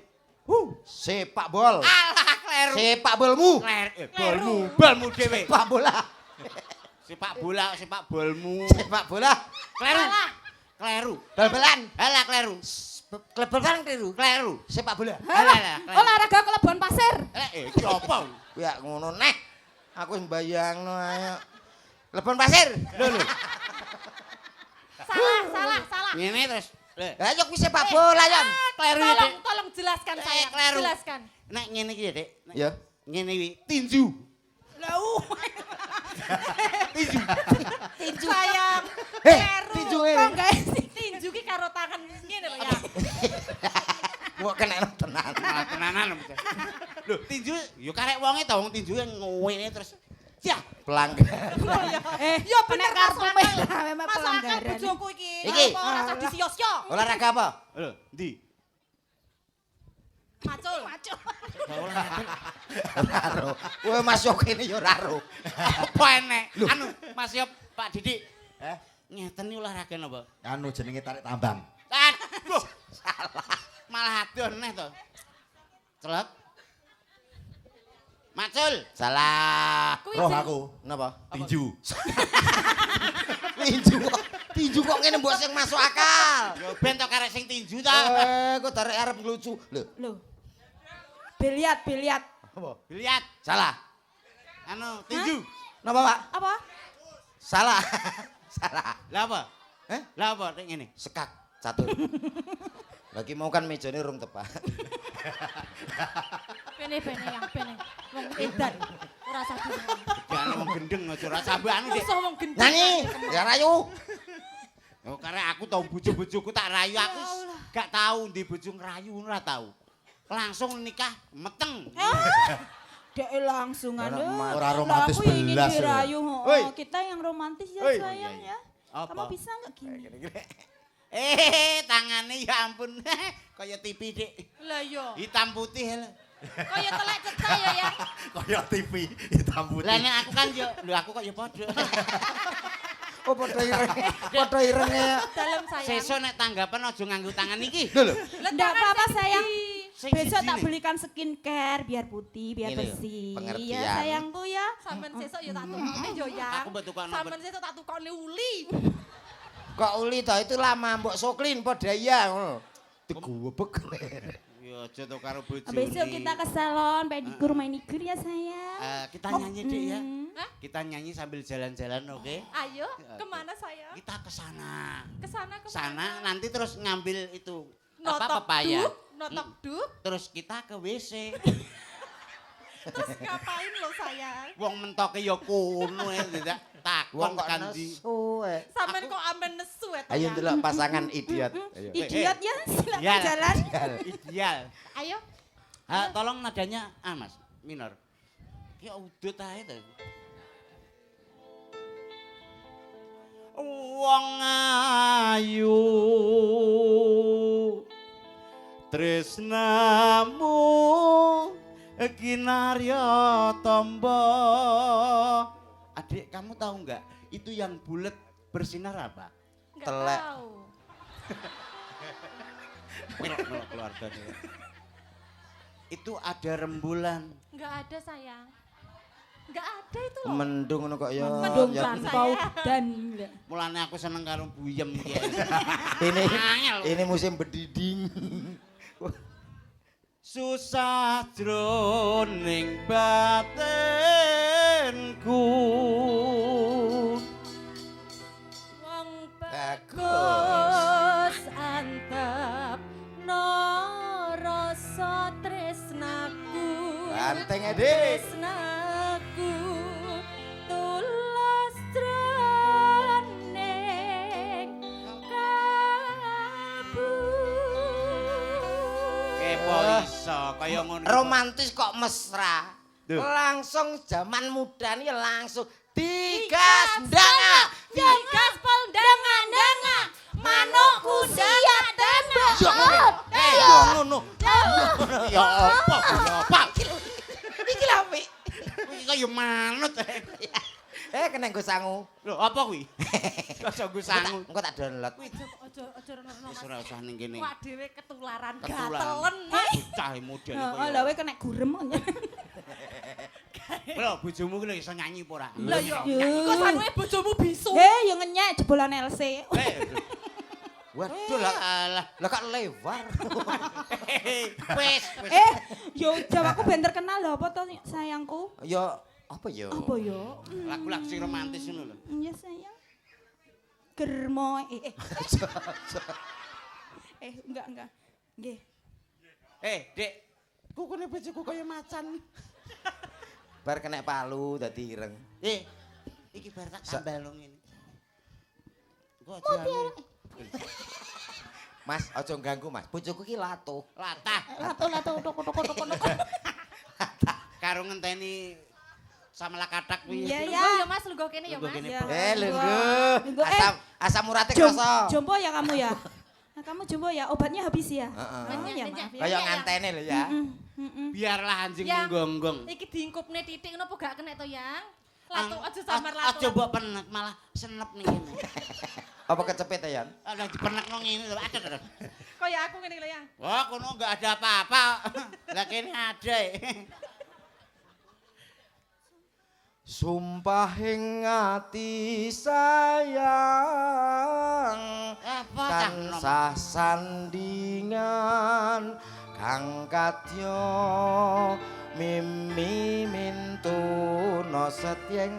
Sepak bol. Alah kleru. Sepak bolmu. Balmu dhewe. Sepak bola. Sepak bolmu. Sepak bola. Kleru. Bal-balan. Alah kleru. Klub-kluban kleru. Kleru. Sepak bola. Alah kleru. Olahraga kelebon pasir. Iki apa? Ya ngono neh. Aku wis mbayangno ayo. Lebon pasir. Lho. Salah. Ngene terus. Lah yo kuwi sepak bola ya. Kleru ya, Dek. Tolong jelaskan saya. Kleru. Jelaskan. Nek ngene iki ya, Dek. Ya. Ngene iki tinju. Lah Tinju. Sayang. Tinju kok ngene. gawe sih? Tinju ki karo tangan ngene lho ya. Kok kena tenan. Malah tenanan lho. Lho, tinju yo karek wonge to, wong tinju ngene terus. Ya, Pelanggan. Ya bener kartu masuk merah, akal. memang Masuk akal pelanggaran. bojoku iki. Iki. Apa ora usah disios-sio. Olahraga apa? lho, ndi? Macul. Raro. Kowe masuk kene yo raro. Apa enek? Anu, Mas yo Pak Didik. Ngeten iki olahraga napa? Anu jenenge tarik tambang. Aduh, salah. Malah adoh neh to. Celek. Macul. Salah. Roh aku. Napa? Tinju. Tinju kok ngene mbok sing masuk akal. Yo ben to karek sing tinju ta. Kok tarik arep nglucu. Lho. Biliat. Apa? Lihat, Salah. anu tinju. Napa, Pak? Apa? Salah. Salah. Lah apa? Eh? Lah apa nek ngene? Sekak catur. Lagi mau kan mejane rung tepak. Pene yang pene. Wong edan. Ora usah diruang. Jangan wong gendeng aja ora sambane Dik. Musuh wong gendeng. Nyanyi, ya rayu. Oh, karek aku tau bojo-bojoku tak rayu aku gak tau ndi bojo ngrayu ora tau. Langsung nikah meteng. Dek langsung anu. Ora romantis Lah, aku yang ingin belas, ya. dirayu. Woi. Kita yang romantis ya Woi. sayang ya. Apa? Kamu bisa nggak gini? Tangane ya ampun. Kaya TV, Dik. Lah iya. Hitam putih lho. Kaya telek cecah ya ya. Kaya TV hitam putih. Lah nek aku kan yo, lho aku kok ya padha. Oh, padha irenge. Dalam sayang. Sesuk nek tanggapan aja nganggo tangan iki. Lho. Enggak apa-apa sayang. Sing Besok siji tak nih. belikan skincare biar putih, biar Ini loh, bersih. pengertian. Ya sayangku ya. Sampeyan sesuk ya tak tukokne yo ya. Aku mbok tukokno. Sampeyan sesuk tak tukokne uli. Kok uli to itu lama mbok soklin padha iya ngono. Digubek. Ya aja to karo bojone. Besok kita ke salon pedikur manicure ya sayang. Kita nyanyi Dik ya. Hah? Kita nyanyi sambil jalan-jalan oke? Ayo, kemana sayang? Kita ke sana. Kesana kemana? Sana nanti terus ngambil itu Notok pepaya. duk, notok duk. Terus kita ke WC. Terus ngapain lo sayang? Wong mentoke ya kono ya tidak takon Wong kok kanji. nesu. Sampeyan kok amben nesu ya Ayo sayang? ndelok pasangan idiot. Ayo. Idiot ya, silakan Iya. jalan. Ideal. Ayo. Tolong nadanya Mas, minor. Ya udut ae to. Wong ayu tresnamu kinarya tamba. Adik, kamu tahu nggak itu yang bulat bersinar apa? Nggak Telek. tahu. Melok keluarga dia. Itu ada rembulan. Nggak ada sayang. Nggak ada itu loh. Mendung ngono kok ya. Mendung ya. tanpa udan. Mulane aku seneng karo buyem iki. Ini Angel. ini musim bediding. Susah jroning batinku tresnaku. Banteng e, Dik. Tresnaku tulus jroning kabu. Kepo iso kaya ngono. Romantis kok mesra. Duh. Langsung zaman muda nih langsung digas ndanga. Digas pol danga-danga. Manukku siap tembak. Yo ngono. Ya apa? Ya apa? Iki lho, Pi. Iki kaya manut. Kena nggo sangu. Lho, apa kuwi? Kok nggo sangu. Engko tak download. Aja rono. Wis ora usah ning kene. Wak dhewe ketularan Ketularan. gatelen. Bocah model Oh, lha kowe kena gurem. Lho, bojomu ki lho iso nyanyi apa ora? Lah yo. Kok sanuke bojomu bisu. Yo ngenyek jebolan LC. Waduh lah kok lewar. Wis. Yo jawaku ben terkenal lho apa to sayangku? Ya apa ya? Apa yo? Lagu-lagu sing romantis ngono lho. Ya sayang. Germo enggak. Nggih. Dik. Kukune bojoku kaya macan. Bar kena palu dadi ireng. Iki bar tak tambal ngene. Kok aja. Mas, aja ganggu, Mas. Bojoku ki lato. Latah. Lato tok. Karo ngenteni samela kathak kuwi. Iya Lungguh ya. ya Mas, lungguh kene ya Lungguh Mas. kene. Ya. Lungguh. Lungguh, Asam urate krasa. Jompo ya kamu ya? Nah, kamu jompo ya, obatnya habis ya? Heeh. Oh ya maaf ya. Kaya ngantene lho ya. Biarlah anjing Yang- menggonggong. Iki diingkupne titik ngono apa gak kena to, Yang? Latu aja samar latu. Aja mbok penek malah senep ning kene. Apa kecepet ya? Ada dipenekno ngene lho. Aduh. Kaya aku ngene lho, Yang. Wah, kono enggak ada apa-apa. Lah kene ada. Sumpahing ati sayang Apa tansah sandingan kang kadya mimi mintuna setyeng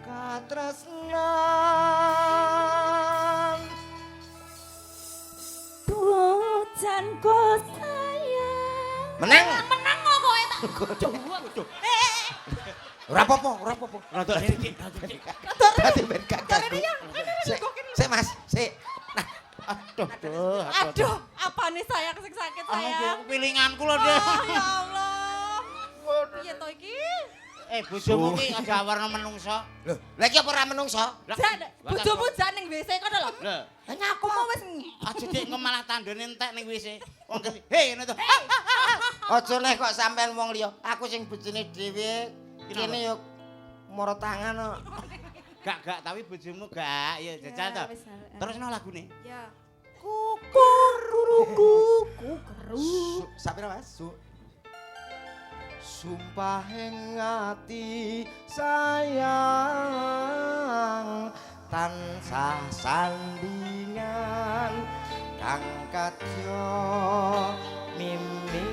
katresnan Pujanku sayang. menang Menang kok kowe tak. ora apa-apa Rada sithik. dadi ben kakak sik Mas sik nah Aduh, apa nih sayang sing sakit sayang? Pilinganku lho, Oh, Dek. ya Allah. Piye to iki? Bojomu ki aja warna menungso. lho lha iki apa ora menungso Jak, bojomu jak ning WC kono lho. Lho, Hanya aku mau wis aja dik malah tandone entek ning WC. Wong kene, hei ngono to. aja nek kok sampean wong liya aku sing bojone dhewe kene yo moro tangan kok Gak, tapi bojomu gak. Ya jajal to. Terusno lagune. Ya. Sapira Mas? Sumpahing ati sayang tansah sandingan kang kadya mimi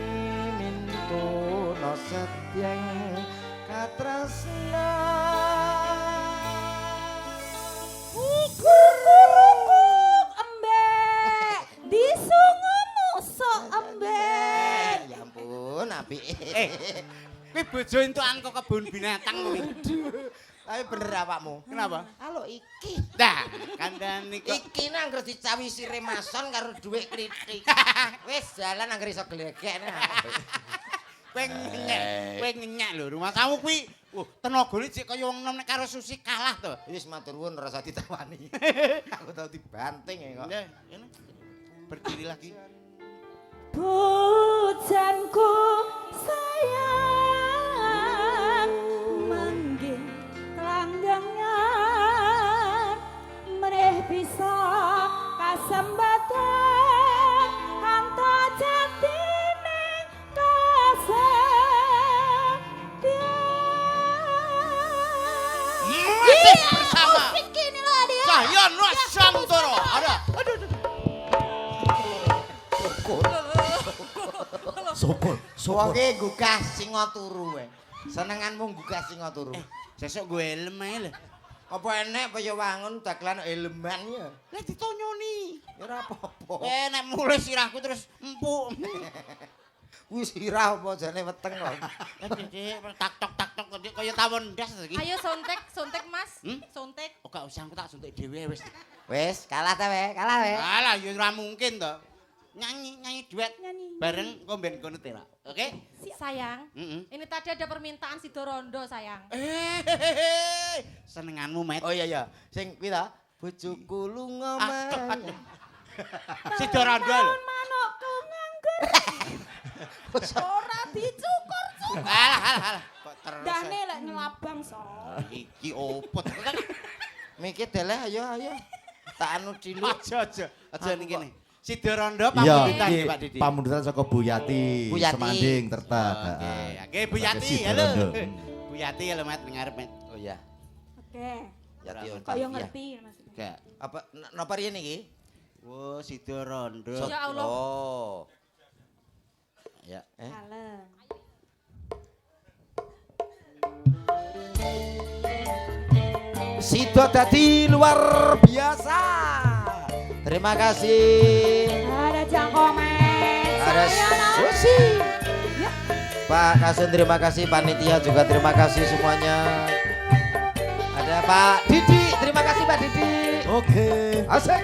mintuna setyeng katresnan embek disungumu sok embek. ya ampun apik Kuwi bojo entukan kok kebun binatang kuwi. tapi bener awakmu Kenapa? halo iki Nah, kandhane kok iki nang anggere dicawisi remason karo dhuwit kritik. Wis jalan anggere iso glegek. kowe ngenyek lho. Rumah kamu kuwi tenagane jek kaya wong nom nek karo Susi kalah to. Wis matur nuwun ora usah ditawani. Aku tau dibanting ya kok. Ya, ngene. Berdiri lagi. Pujanku sayang manggih langgangan meneh bisa kasembatan anta jatine kasediaan. Masih bersama Musik ini lah dia. Cahyan Nusantara. Ada. Wong ki gugah singa turu wae. Senenganmu gugah singa turu. Sesuk gue helm ae lho. Apa enek apa ya wangun dagelan eleman ya. Lah ditonyoni. Ya ora apa-apa. Nek mulai sirahku terus empuk. Kuwi sirah apa jane weteng kok. Dik, tak tok kaya tawon ndas iki. Ayo suntik Mas. Suntik. Oh, gak usah aku tak suntik dhewe wis. Wis, kalah ta we, kalah we. Alah, ya ora mungkin to. Nyanyi duet Nyanyi. bareng komben kono tera. Oke? Sayang, Heeh. ini tadi ada permintaan Sido Rondo sayang. Senenganmu, Met. Oh iya iya, sing kuwi ta. Bojoku lunga men. Sido Rondo lho. Manukku nganggur. Ora dicukur. Alah. Kok terus. Dane lek ngelabang so. Iki opot. Mikir deleh ayo. Tak anu dilu. Aja ning kene. Sido Rondo Iya, pamundutan iki Pak Didi. pamundutan saka Bu Yati, Bu Yati. Semanding Tertek. Oke, Bu Yati, Sido halo. Rondo. Bu Yati halo Met ngarep Met. Oh iya. Oke. Yati on. Kaya ngerti maksudnya. Gak. Apa napa riyen iki? Wo Sido Rondo. Ya Allah. Oh. Ya. Kalem. Sido dadi luar biasa. Terima kasih. Ada jangkomen. Ada Susi. Ya. Pak Kasun terima kasih, panitia juga terima kasih semuanya. Ada Pak Didi, terima kasih Pak Didi. Oke. Asik.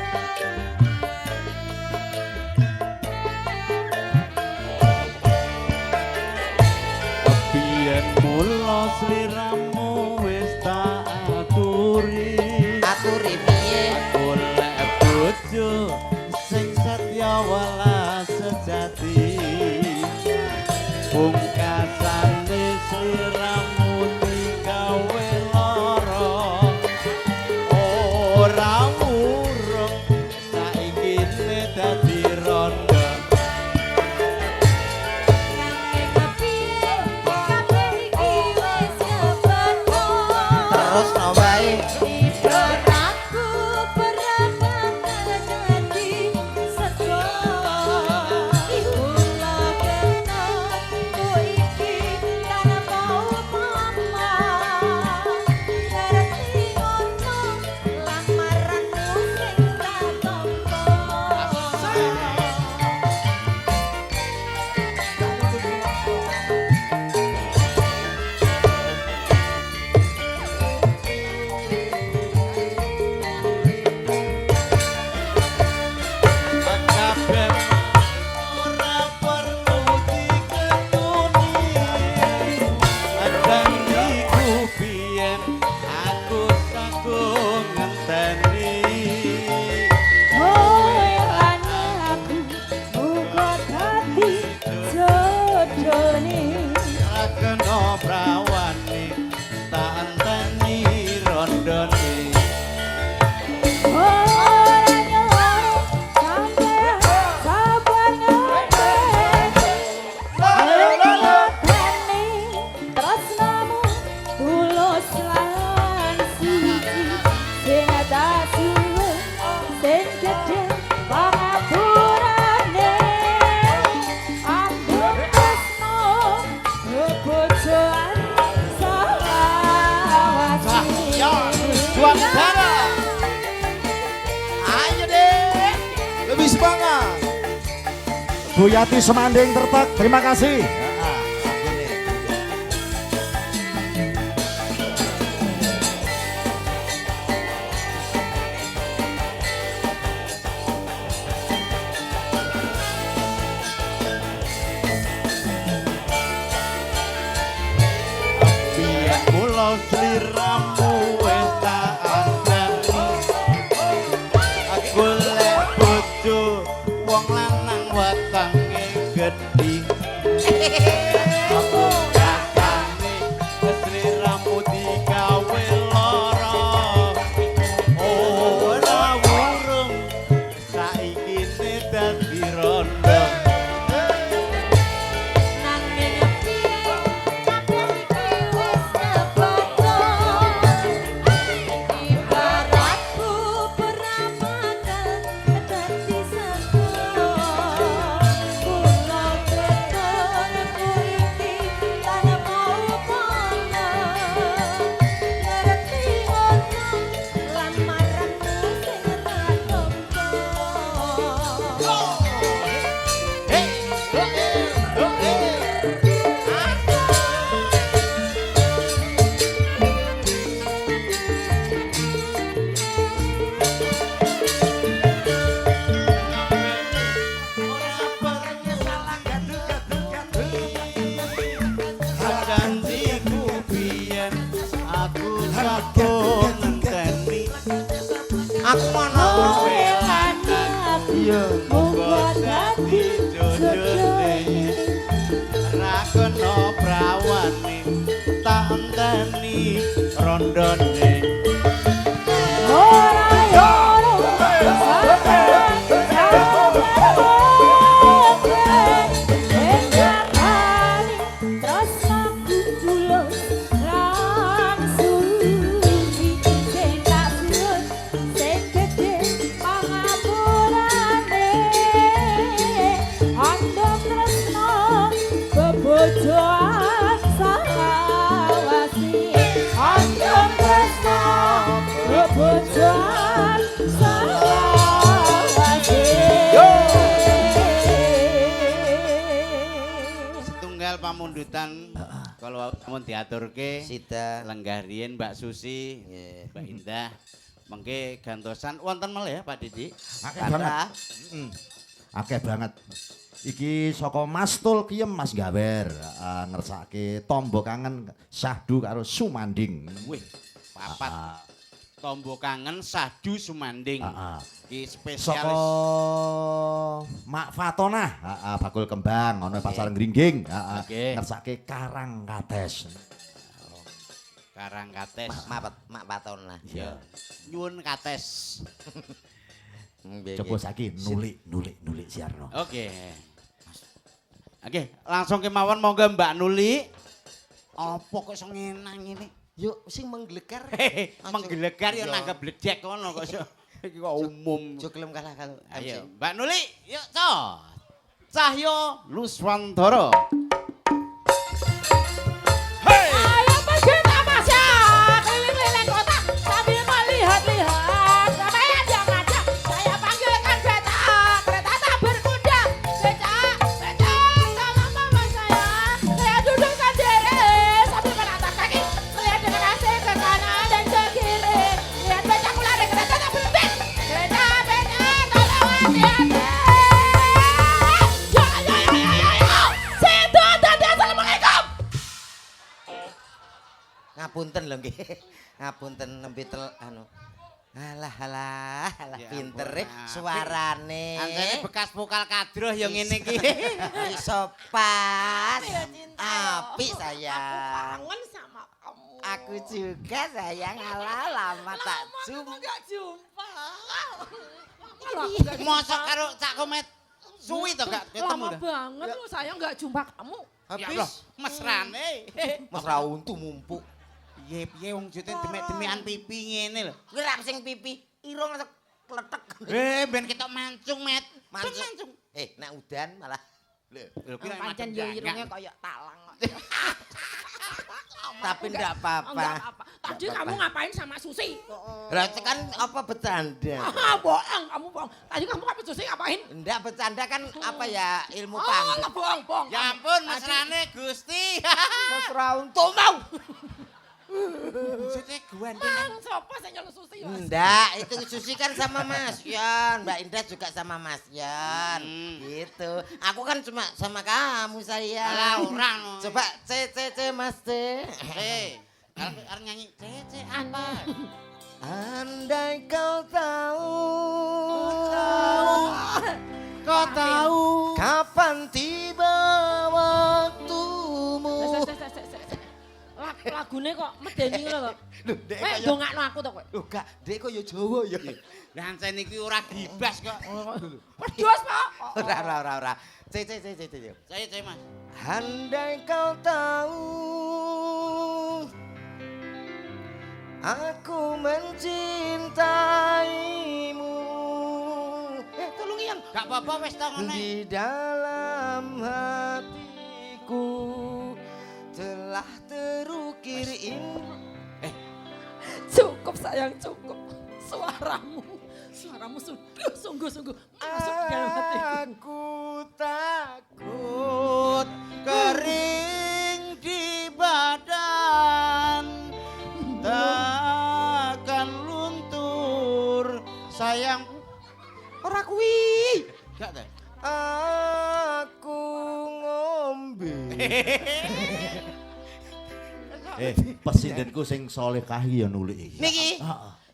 Biyen mula sliramu wis tak aturi. Aturi piye? Golek bojo sing setya welas sejati. Pungkasane sliramu digawe lara. Ora murung saiki dadi rondo. Terus no bae. Kabeh ora perlu diketuni. Janjiku biyen aku sagung ngenteni. Kena prawani tak enteni rondone. Suasana. Ayo deh. Lebih semangat. Bu Yati Semanding Tertek, terima kasih. Biyen mula sliramu wis tak andani. Aku lek bojo wong lanang wetenge gedhi. Aku kakane sliramu digawe lara. Ora wurung saiki dadi rondo. janjiku biyen aku sampun ngenteni aku ana Welane aku muga dadi jojone. ra kena prawane tak enteni rondone Ora yono Bojoan sawasi andam tresno bojoan sawasi setunggal pamundutan kalau amun diaturke Sida. lenggah riyen Mbak Susi Nggih. Mbak Indah mengke gantosan wonten melih ya Pak Didi Akeh banget. Akeh banget. Iki saka Mas Tul Kiem Mas Gawer ngersake tombo kangen Syahdu karo Sumanding. wih papat tombo kangen Sahdu Sumanding iki Saka spesialis Mak Fatona, bakul kembang ana pasar Ngringging, Oke. ngersake Karang Kates. Karang Kates Mak paton lah. ya nyuwun kates Coba saiki nulik siarno. oke langsung kemawon monggo Mbak Nuli apa kok iso ngenang ini Yuk sing menggelegar. menggelegar ya Iya. nanggap bledek kono kok iso iki kok umum Yo gelem kalah kalau ayo Mbak Nuli yuk co Cahyo Luswantoro Ayo pergi tamasya keliling-keliling kota sambil melihat-lihat apa yang dia ngajak. Saya panggilkan kereta tak berkuda. Becak tolong mama saya. Saya duduk sendiri sambil menatap kaki. Melihat dengan asik ke kanan dan ke kiri. Lihat becak lari kereta tak berhenti. Kereta tolong hati-hati. Yo. Situ tadi assalamualaikum. Ngapunten lho nggih. Ngapunten nembe anu. Alah Ya pinter ampun, suarane. Antene bekas vokal kadroh yang ngene iki. Iso pas. Ya, Cinta. Apik sayang. Kangen sama kamu. Aku juga sayang. Alah lama tak jumpa. Enggak jumpa. Mosok karo Cak Komet suwi to gak ketemu Lama dah. banget lu saya enggak jumpa kamu. Ya Allah, Habis mesrane. Mas ra untu mumpuk. Piye wong jute demek-demekan pipi ngene lho. Kuwi lak sing pipi irung kletek. Ben ketok mancung, Met. Mancung. Nek udan malah Lho kuwi Pancen yo irunge kaya talang kok. tapi ndak Enggak apa-apa. apa-apa. Tadi kamu ngapain sama Susi? Lah itu kan apa bercanda? Bohong, kamu bohong. Tadi kamu sama Susi ngapain? Ndak bercanda kan apa ya ilmu Oh, panggung. ngebohong-bohong. Ya ampun, mesrane Gusti. Mas ra untu mau. Maksudnya gandeng. Sopo sing nyeluk Susi? Mas? Ndak, itu Susi kan sama Mas Yan, Mbak Indah juga sama Mas Yan. Gitu. Aku kan cuma sama kamu Alah sayang. orang. Coba C Mas C. Arep nyanyi cece apa? Andai kau tahu. Kau tahu. Kapan tiba waktumu. Lagune kok medeni ngono kok. Lho, Dek Wek kaya ndongakno aku to kowe. Lho, gak, Dek kok ya Jawa ya. Dansen iki ora gibas kok. Wedhus, Pak. Ora. C. Cece Mas. Andai kau tahu aku mencintaimu. Tolong Ian. Gak apa-apa wis to ngene. Di dalam hatiku telah terukir Cukup sayang, cukup. Suaramu sungguh-sungguh masuk ke dalam hatiku. Aku takut Kering di badan takkan luntur sayang. ora kuwi. Gak teh. Aku ngombe Presidenku sing salehah ya nulik iki. Niki.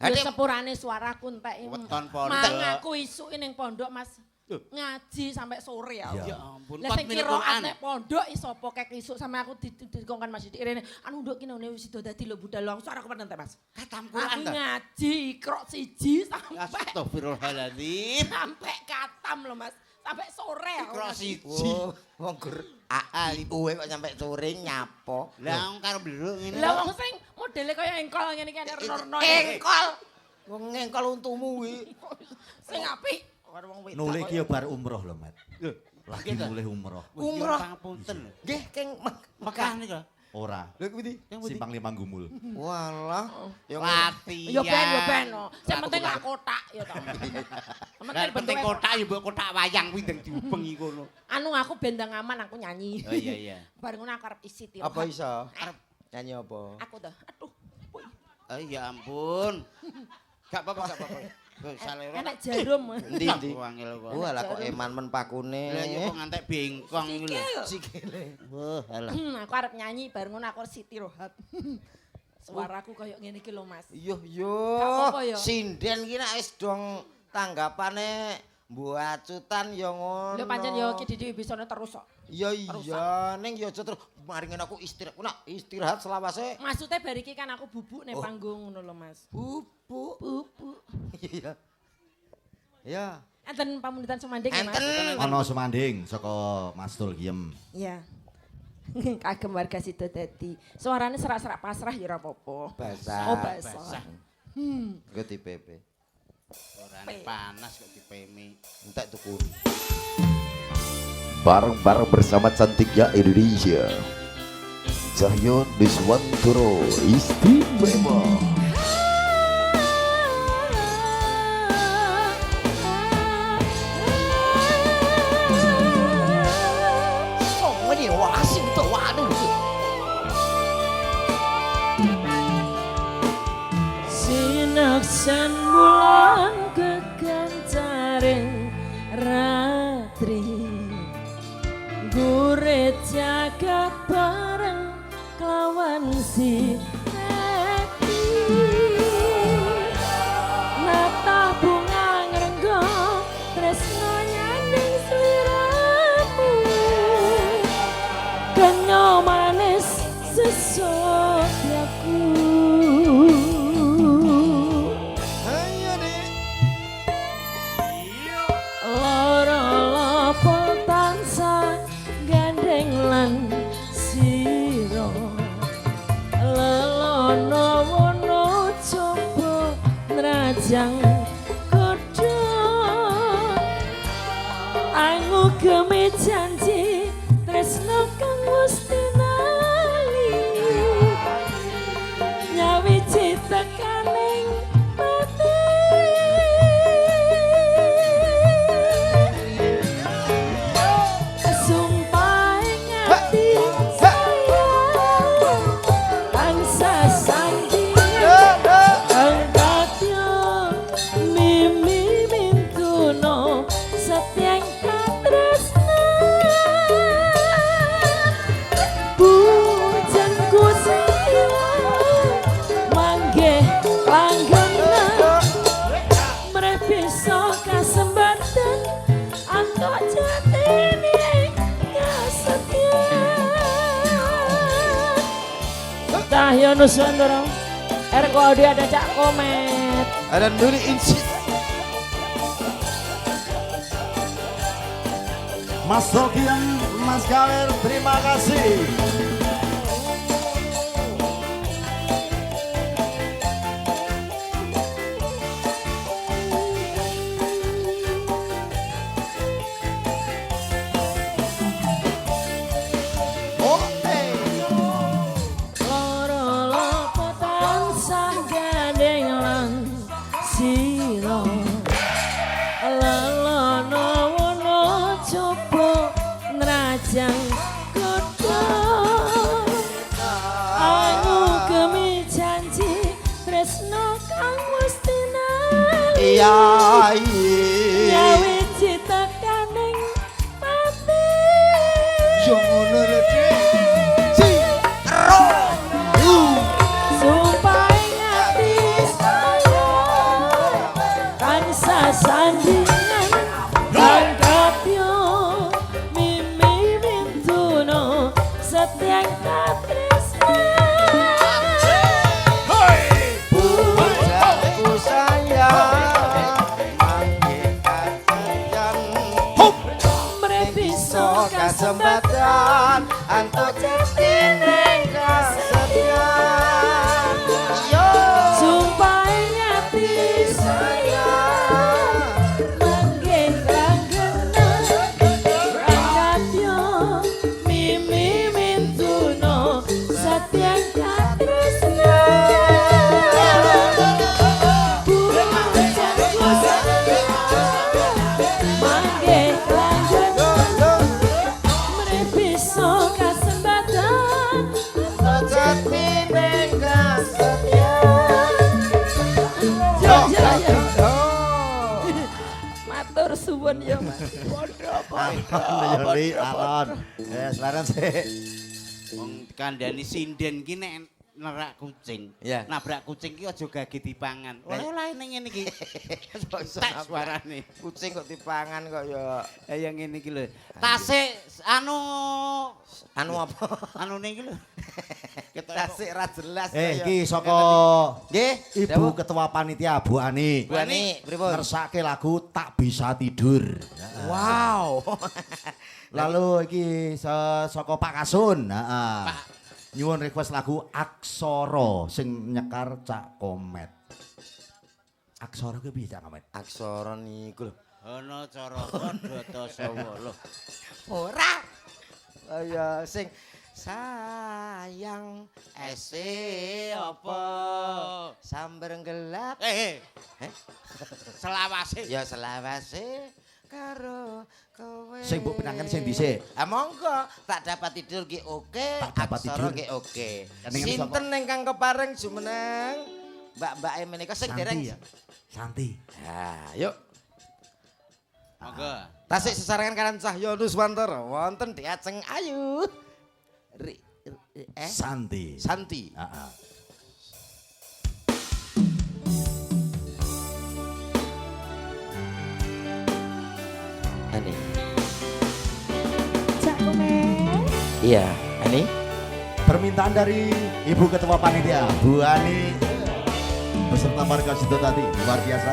Ya sepurane suaraku entek. Weton pondok. Mangaku isuke ning pondok Mas. Ngaji sampai sore ya. Ya ampun, Lah sing kira nek pondok iso apa kek isuk sampe aku dikongkon Mas Didik rene. Anu nduk kene wis do dadi lho budal wong suara kepen entek Mas. Katam Aku Quran ta. ngaji ikrok siji sampai Astagfirullahaladzim. sampai katam lho Mas. Sampai sore aku. Ikrok ngaji. siji. Wong gur uwe kok nyampe sore nyapo. Lah wong karo bluk ngene. Lah wong sing modele kaya engkol ngene iki ana renorno. Engkol. Wong engkol untumu kuwi. Sing apik. Karo wong wedok. Nulik iki ya bar umroh lho, Mat. Lho, Lagi mulih umroh. Umroh. Pangapunten. Nggih, Keng Mekah niku. Ora. Lho kuwi. Simpang Lima Gumul. Walah. Ya Latihan. Ya ben no. Sing penting gak kotak ya to. Lah penting kotak ya mbok kotak wayang kuwi ndang diubengi kono. Anu aku bendang aman aku nyanyi. Oh iya. Bareng ngono aku arep isi tiro. Apa iso? Arep nyanyi apa? Aku dah. Aduh. Oh ya ampun. Gak apa-apa. Salero. Enak jarum. Ndi? Wangil kok. Wah, lah kok eman men pakune. Lah ya kok ngantek bengkong iku lho. Sikile. Wah, alah. Aku arep nyanyi bareng ngono aku Siti Rohat. Suaraku koyo ngene iki lho Mas. Yo Gak apa-apa ya. sinden ki nek wis dong tanggapane mbuacutan ya ngono. Lho pancen ya Ki Didi bisane terus kok. Iya, ning ya aja terus maringin aku istirahat. Nak istirahat selawase. Maksudnya bar iki kan aku bubuk ning panggung ngono lho Mas. Bubuk. Iya. Ya. Enten pamunitan sumanding ya Mas. Enten. Ana semanding saka Mas Tul Kiem. Iya. Kagem warga Sido dadi. Suarane serak-serak pasrah ya ora apa-apa. Basah. Oh, basah. Nggo dipepe. Orane panas kok dipemi. Entek tuku. Bareng-bareng bersama cantiknya Indonesia, Cahyo Niswantoro Istimewa. Sinaksan bulan kegancaring ratri gurit jagat bareng kelawan si Teti nata bunga ngrenggo tresno nyanding sliramu kenyo manis sesotyaku Jang kodhok aku gemi janji tresno kang wis tinali nyawiji tekaning pati sumpah ing ati sayang bangsa sanji Cahyo Niswantoro, Erko Audio ada Cak Komet. Ada Nuri Insis. Mas Tul Kiem, Mas Gawer, terima kasih. Jang kodhok aku gemi janji tresno kang wis tinali Iya nyawiji tekaning pati yo ngono lho Dik. Setyang katresnan Pujaku sayang manggikan sejan Mrepiso kesempatan untuk jadining kesetiaan yo Sumpah ngati sayang Manggih langgengan Angkat yo mimi mintuno Setyang katresnan Pujaku sayang Manggih langgengan Mrepiso kesempatan jadining kesetiaan yo Matur suwun ya Mas. Yoli alon. Selaran sih. Wong kandhani sinden ki nek nerak kucing. Iya. Nabrak kucing ki aja gage dipangan. Oleh ning ngene iki. Tak suarane. kucing kok dipangan kok ya Ya ngene iki lho. Tasik anu apa anu ning iki lho. tasik ra jelas Iki saka nggih Ibu Ketua Panitia Bu Ani. Bu Ani pripun Ngersake lagu Tak Bisa Tidur. wow Lalu iki saka Pak Kasun. Heeh. Nyuwun request lagu Aksara sing nyekar Cak Komet. Aksara ki piye Cak Komet? aksara niku lho Ana cara padha ta sawa lho. ora kaya sing sayang ese apa sambar gelap Selawase. ya selawase karo kowe Sing mbok pinangan sing dhisik. monggo tak dapat tidur ki oke Tak dapat aksara tidur. ki oke Jenengan sinten ingkang kepareng jumeneng mbak-mbake menika sing dereng Santi ya. Santi. nah yuk Monggo. tasik sesarengan kanan Cahyo Nuswantara wonten di Aceng Ayu Santi. Santi Heeh. Ani Cak Komet. iya Ani Permintaan dari Ibu Ketua Panitia Bu Ani beserta warga situ tadi luar biasa.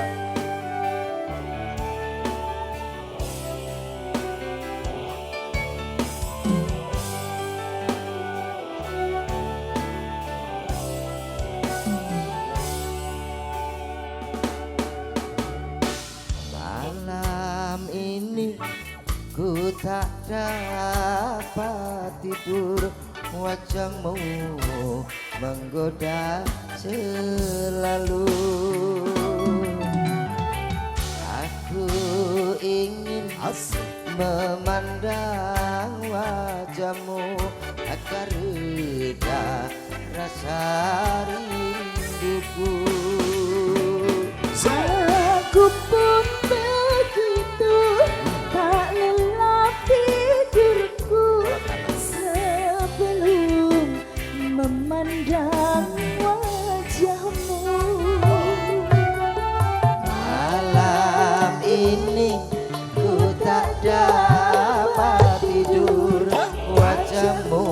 malam ini ku tak dapat tidur wajahmu menggoda selalu aku ingin memandang wajahmu agar reda rasa rinduku Aku pun begitu tak lelap tidurku sebelum memandang wajahmu. Malam ini ku tak dapat tidur wajahmu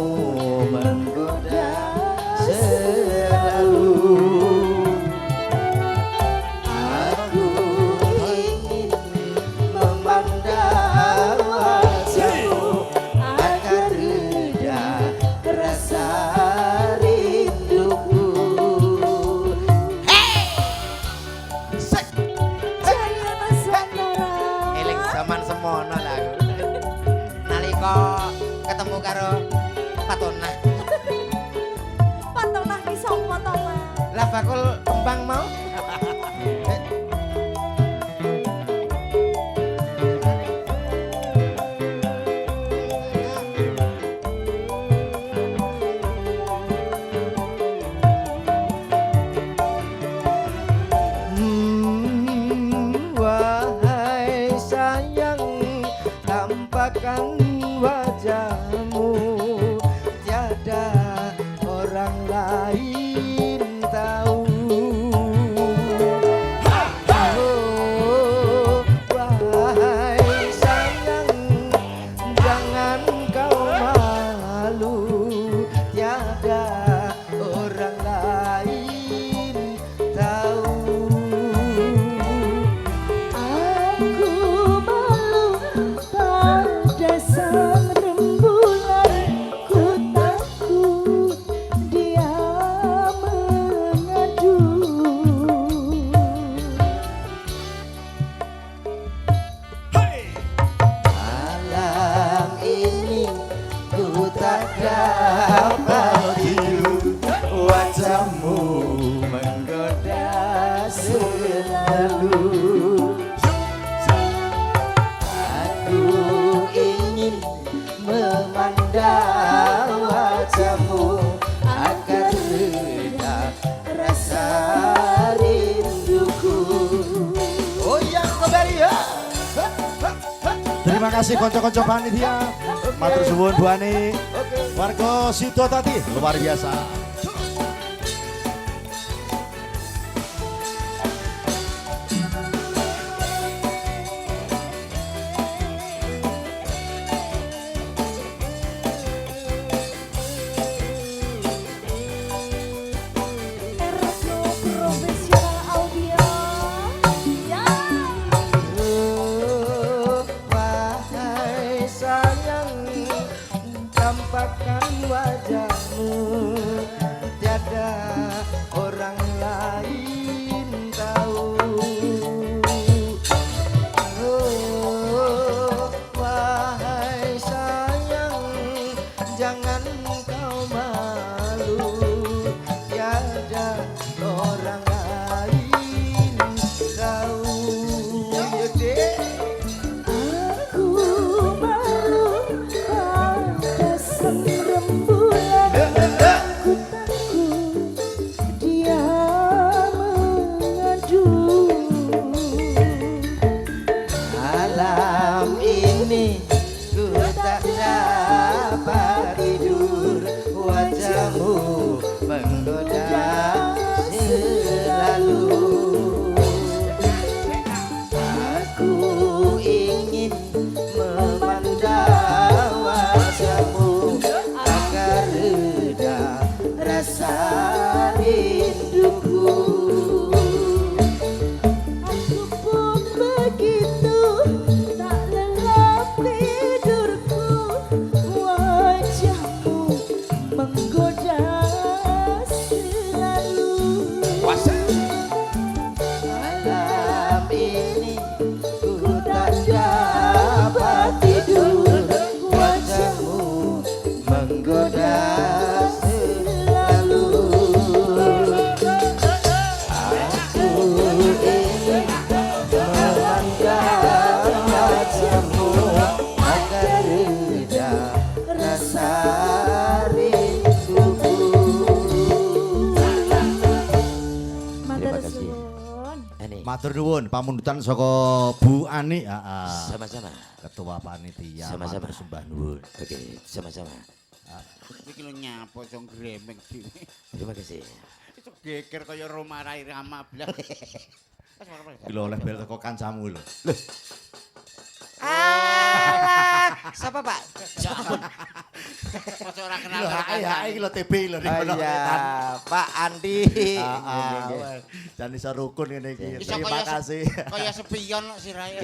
menggoda selalu aku ingin memandang wajahmu agar reda rasa rinduku Jaya Nuswantara. eling zaman semono lah aku. Nalika ketemu karo Patona. Patonah ki sapa to, Mas? Lah bakul kembang mau. Wahai sayang, tampakkan wajahmu, tiada orang lain tahu. Oh, wahai sayang, jangan kau malu, Terima kasih konco-konco panitia. Matur suwun Bu Ani. Warga Sido tadi luar biasa. Ergo profesional audio. Ya. Wahai sayang, tampakkan wajahmu, tiada orang lain tahu. Oh, wahai sayang, jangan kau malu, tiada orang lain tahu. Yaudah. Aku malu pada sang rembulan. Aku takut dia mengadu. Malam ini ku tak dapat tidur, wajahmu menggoda selalu. Aku ingin memandang wajahmu agar reda rasa rinduku. Aku pun begitu tak lelap tidurku. Wajahmu menggoda selalu. Malam ini ku tak dapat tidur, wajahmu menggoda selalu. Aku ingin memandang wajahmu agar reda rasa rinduku. Matur kasih. suwun. Ini Matur nuwun pamundutan saka Bu Ani. Heeh. sama-sama. Ketua panitia. Sama-sama. Matur sembah nuwun. Oke, sama-sama. Iki lho nyapa sing gremeng dhewe. Terima kasih. Itu geger kaya Roma Rai Rama blas. Iki lho oleh bel teko kancamu lho. Siapa Pak? Masa ora kenal Lho karo ae iki lho TB lho ning Oh kono. iya, Pak Andi. Heeh. Jan iso rukun ngene iki. Iso Terima kaya kasih. kaya spion kok sirahe.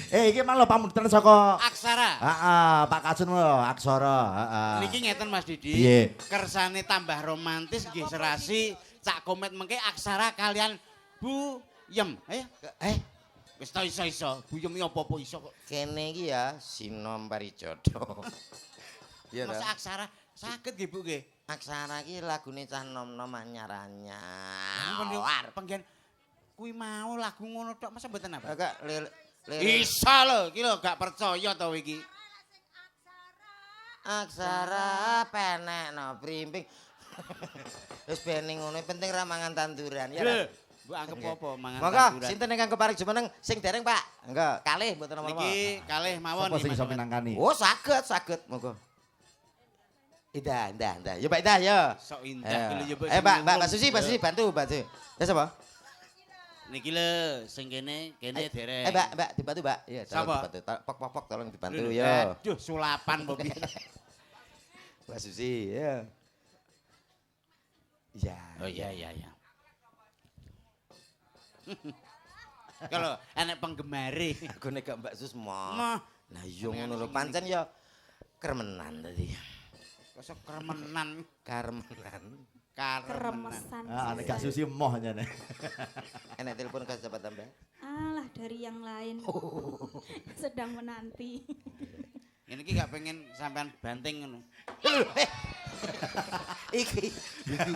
Iki mang lho pamundutan saka Aksara. Heeh, Pak Kasun lho, Aksara, heeh. Niki ngeten Mas Didi. Piye? Kersane tambah romantis nggih serasi Cak Komet mengke Aksara kalian Bu Yem. Ayo. Wis ta iso-iso. Bu Yem apa-apa iso kok. Kene iki ya Sinom Parijodo. Iya Mas ta? Aksara saged nggih Bu nggih. Aksara iki lagune cah nom-nom anyar-anyar. Ampun penggen kuwi mau lagu ngono tok masa mboten apa? Agak Iso lho, iki lho gak percaya to iki. Aksara penek no primping. Wis bening ngono penting ra mangan tanduran ya. Lho, mbok anggap apa mangan Monggo tanduran. sinten ingkang keparing jumeneng sing dereng Pak? Enggak, kalih mboten napa-napa. Niki kalih mawon Sapa sing Mas iso Komet. minangkani? Oh, saged monggo. Indah. Ya Pak Indah ya. Sok indah iki lho ya Mbak Susi bantu, Mbak Susi. Ya sapa? Niki lho sing kene dereng. Mbak dibantu Mbak. Iya, tolong Sapa? dibantu. Pok tolong dibantu Lho, ya. Aduh sulapan kok piye. Mbak Susi ya. Iya. Oh iya. Kalau enek penggemare. Aku nek gak Mbak Sus mah. Mah, Nah, yo ngono lho pancen ya kremenan tadi. kosok kermenan, Karmenan. karemenan. Keremesan. Ah, nek gak susi emoh nyane. Enek telepon ke siapa tambah? Alah dari yang lain. Sedang menanti. Ini ki gak pengen sampean banting ngono. Iki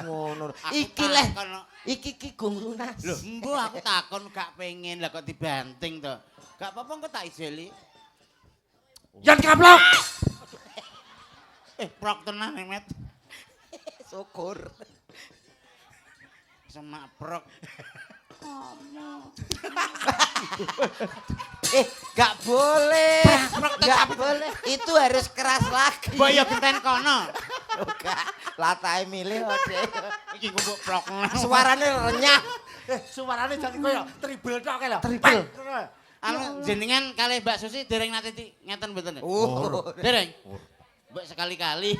ngono. Aku Iki leh. takon, Iki gong lunas. lho, embuh aku takon gak pengen lah kok dibanting to. Gak apa-apa kok tak ijeli. Jan kaplok. Prok tenan Met. Syukur. Semak prok. Kamu. Gak boleh. Gak boleh. Itu harus keras lagi. Mbok ya genten kono. Enggak. Latahe milih ode. Iki kumpul plok. Suarane renyah. Suarane jadi koyo tribel tok lho. Tribel. Anu jenengan kalih Mbak Susi dereng nate ngeten mboten? Oh. Dereng. Mbok sekali-kali.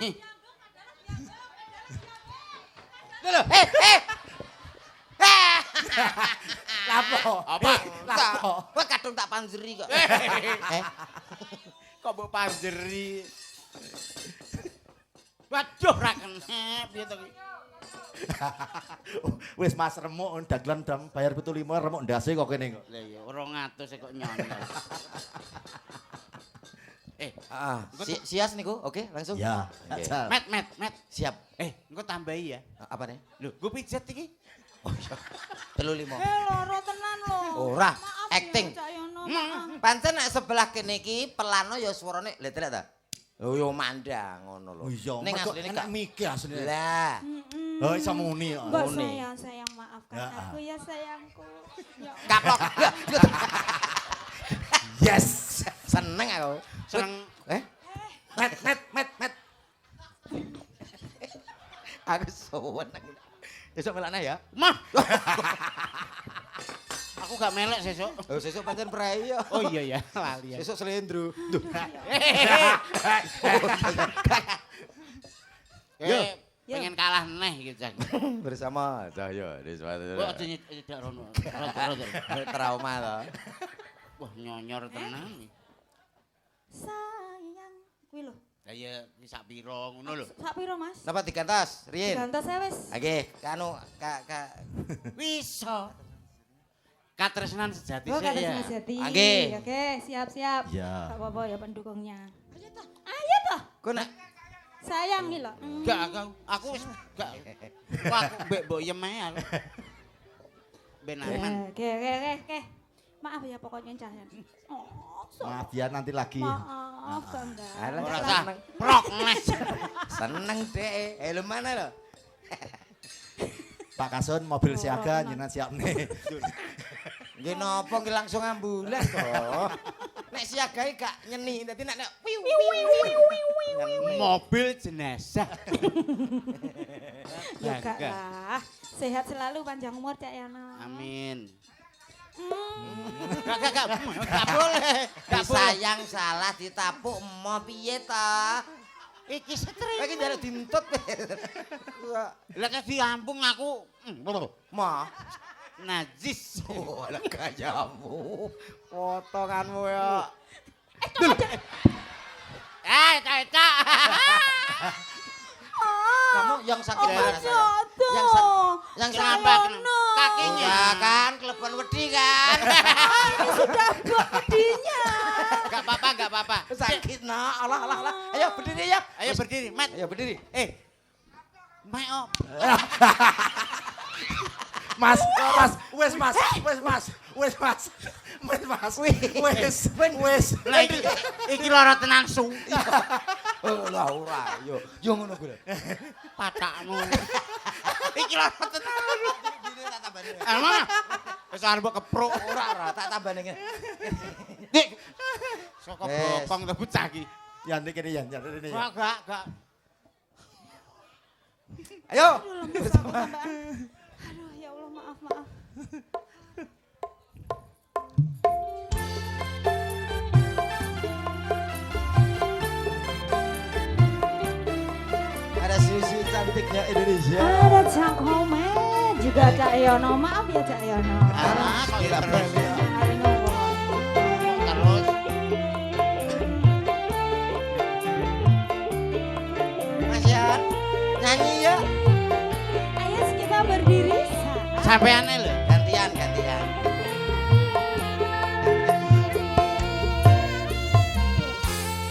Lho, Lapo? Apa? Lapo? Wah kadung tak panjeri kok. Kok mbok panjeri. Waduh ra kena piye to iki? Wis Mas remuk dagelan dam bayar 75 remuk ndase kok kene kok. Lah ya 200 kok nyonyol. Sias niku, oke langsung. Ya, Oke. jal. Met. Siap. Engko tambahi ya. Apa nih? Lho, gue pijet iki. 35. Loro tenan lho. Ora, Maaf acting. ya, Cak Yono, maaf. Pancen nek sebelah kene iki pelano ya suarane lha telek ta. Oh yo mandang ngono lho. Oh iya, Ning mergo asline enak gak mikir asline. lah. Oh, iso muni kok. Mbak Muni. sayang maafkan Ya. aku ya sayangku. Ya Allah. Kapok. Yes. Seneng aku. Seneng. Met. Aku seneng. Besok melakna ya. Mah. Aku gak melek sesuk. Oh sesuk pancen prei ya. Oh iya ya, lali ya. Sesuk slendro. Duh. Pengen kalah neh gitu Cak. Bersama Cahyo di suatu. Kok aja nyedak rono. Trauma to. Wah nyonyor tenan. Sayang. Kuwi lho. Lah ya sak pira ngono lho. Sak piro, Mas? Napa digantos, Rien? Gantos ya wis. Oke, kanu ka Bisa. Katresnan sejati Oh, sih kata ya. Mas Jati. Oke. Oke, siap-siap. Ya. Gak apa-apa ya pendukungnya. Ayo toh. Kok nek Sayang nih loh. Gak aku wis gak. Wah aku mbek mbok yem ae aku. Ben aman. Oke. Maaf ya pokoknya Cahyan. Oh, Maaf ya nanti lagi. maaf Bangga. Alah, Ora seneng. sah. Prok neh. Seneng deh. Lu mana lo? Pak Kasun mobil siaga jenengan siap nih. Nggih napa nggih langsung ambulans to. Nek siagae gak nyeni, dadi nek Mobil jenazah. Ya gak lah. Sehat selalu panjang umur Cak Yana. Amin. Gak boleh. Gak boleh. sayang salah ditapuk emo piye ta? Iki setri. Iki njaluk dintut. Lah kan di Lampung aku Mah. najis. Oh, lah gayamu. Potonganmu ya. Cak. Kamu yang sakit Oh, mana sayang? Yang Kenapa? Yono. Kakinya. Ya kan, kelebihan wedi kan. Ini sudah bodinya. Gak apa-apa. Sakit nah, alah. Ayo berdiri ya. Ayo berdiri, Mat. Ayo berdiri. Mayo. Mas, wes mas. Lah iki lara tenan su. Oh, lah ora. Yo ngono kuwi. Patakmu. Iki lara tenan. Dene tak tambani. Emang wis arep kepruk Ora, tak tambani ngene. Dik. Saka Wes. bokong te bocah iki. Ya nek kene ya, ini ya. Gak. Ayo. Aduh ya Allah maaf. Ada Susi cantiknya Indonesia. Ada Cak Homet juga Cak Yono. Maaf ya Cak Yono. Alah, kok ya terus. Hari ngomong. Terus. Mas Yan, nyanyi ya. Ayo kita berdiri. Sampeane lho. Gantian.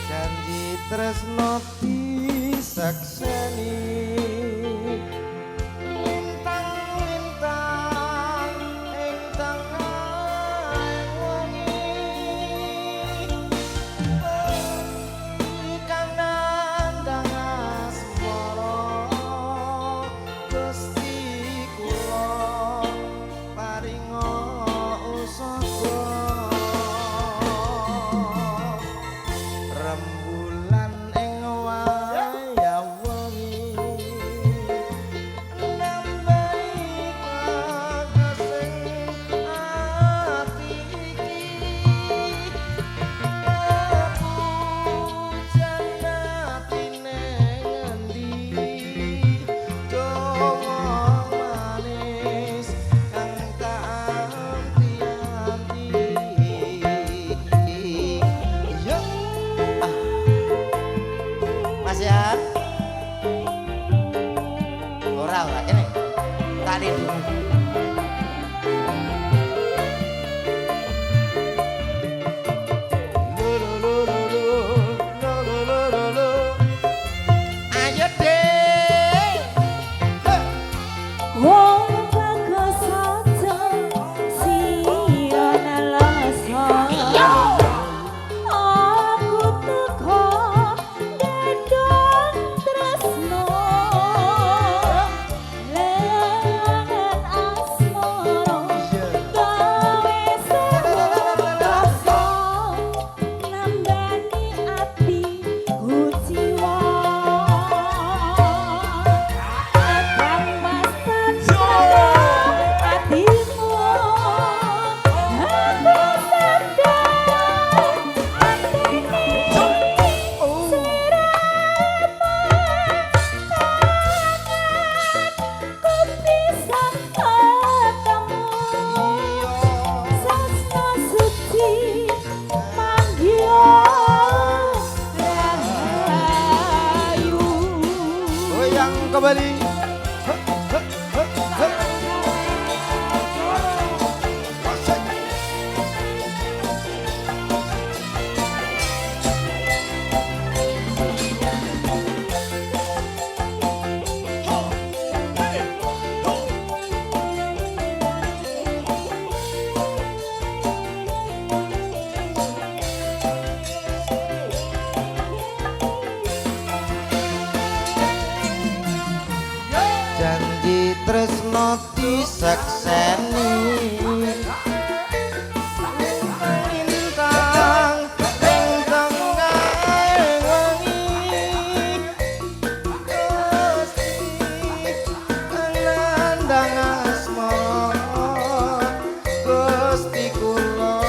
Janji tresno disakseni. Lintang ing tengahing wengi. Kang nandhang asmara Gusti kula paringa usada. ora ora. Ini. Tali dulu. Ayo deh. Wong bagus aja siana lasa. Aku teko gendong tresno. Lengan asmara gawe serasa nambani ati jiwa. Goyang kembali. Janji tresno disekseni Lintang ing tengah wengi Gusti nandhang asmara Gusti kula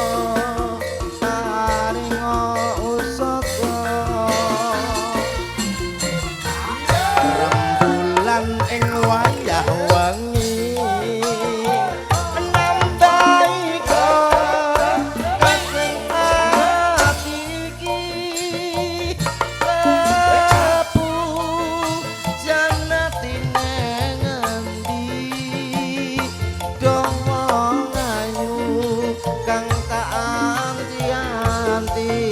paringa usaka rembulan ing wayah wengi nambahi kasing ati iki lepu janatine ngendi dawa ayu kang tak anti-anti.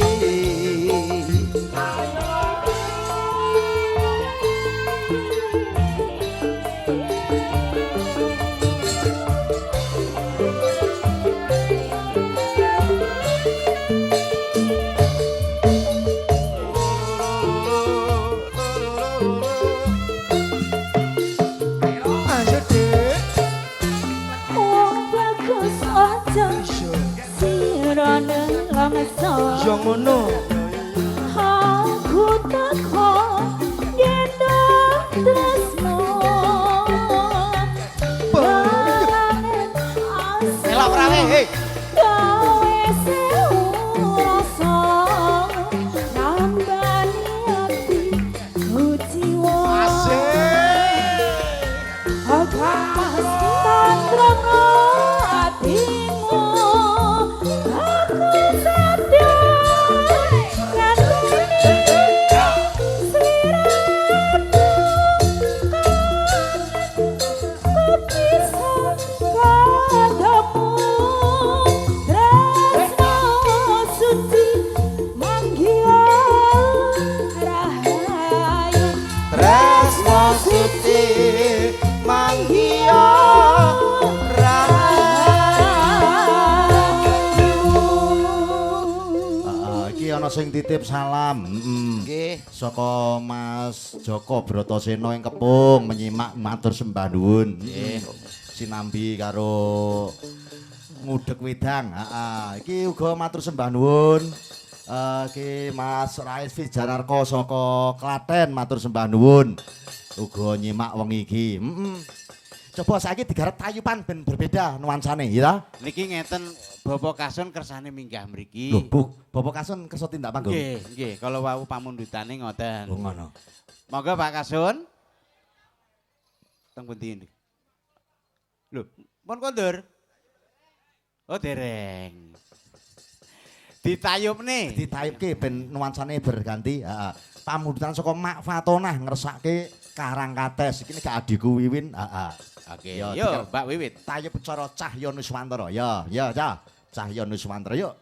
Ayo deh. Wong bagus aja sirane langsa. Yo ngono. Aku teko gendong tresno. Melok rawe, hei. Gawe sewasa nambani ati jiwa. Agas tantraka atimu aku sadar nganti sliramu kepisah kadamu tresno suci manggil rahayu Tresno suci manggiya Iki ana sing titip salam. Nggih. Saka Mas Joko Bratasena ing Kepung menyimak matur sembah nuwun. Nggih. Sinambi karo ngudeg wedang. Iki uga matur sembah nuwun. Iki Mas Rais Wijanarko saka Klaten matur sembah nuwun. Uga nyimak wengi iki. Coba saiki digarap tayupan ben berbeda nuansane ya. Niki ngeten Bapak Kasun kersane minggah mriki. Lho, Bu, Bapak Kasun kersa tindak panggung. Nggih, nggih, kalau wau pamundhutane ngoten. Oh ngono. Monggo Pak Kasun. Teng pundi niki? Lho, pun kondur. Oh, dereng. Ditayupne. Ditayupke ben nuansane berganti. Pamundhutan saka Mak Fatonah ngersake Karangkates iki nek adikku Wiwin. Heeh. Oke. Yo, Yo, Mbak Wiwit. Tayub cara Cahya Nuswantara. Ya, ya, Cah. Cahya Nuswantara yuk.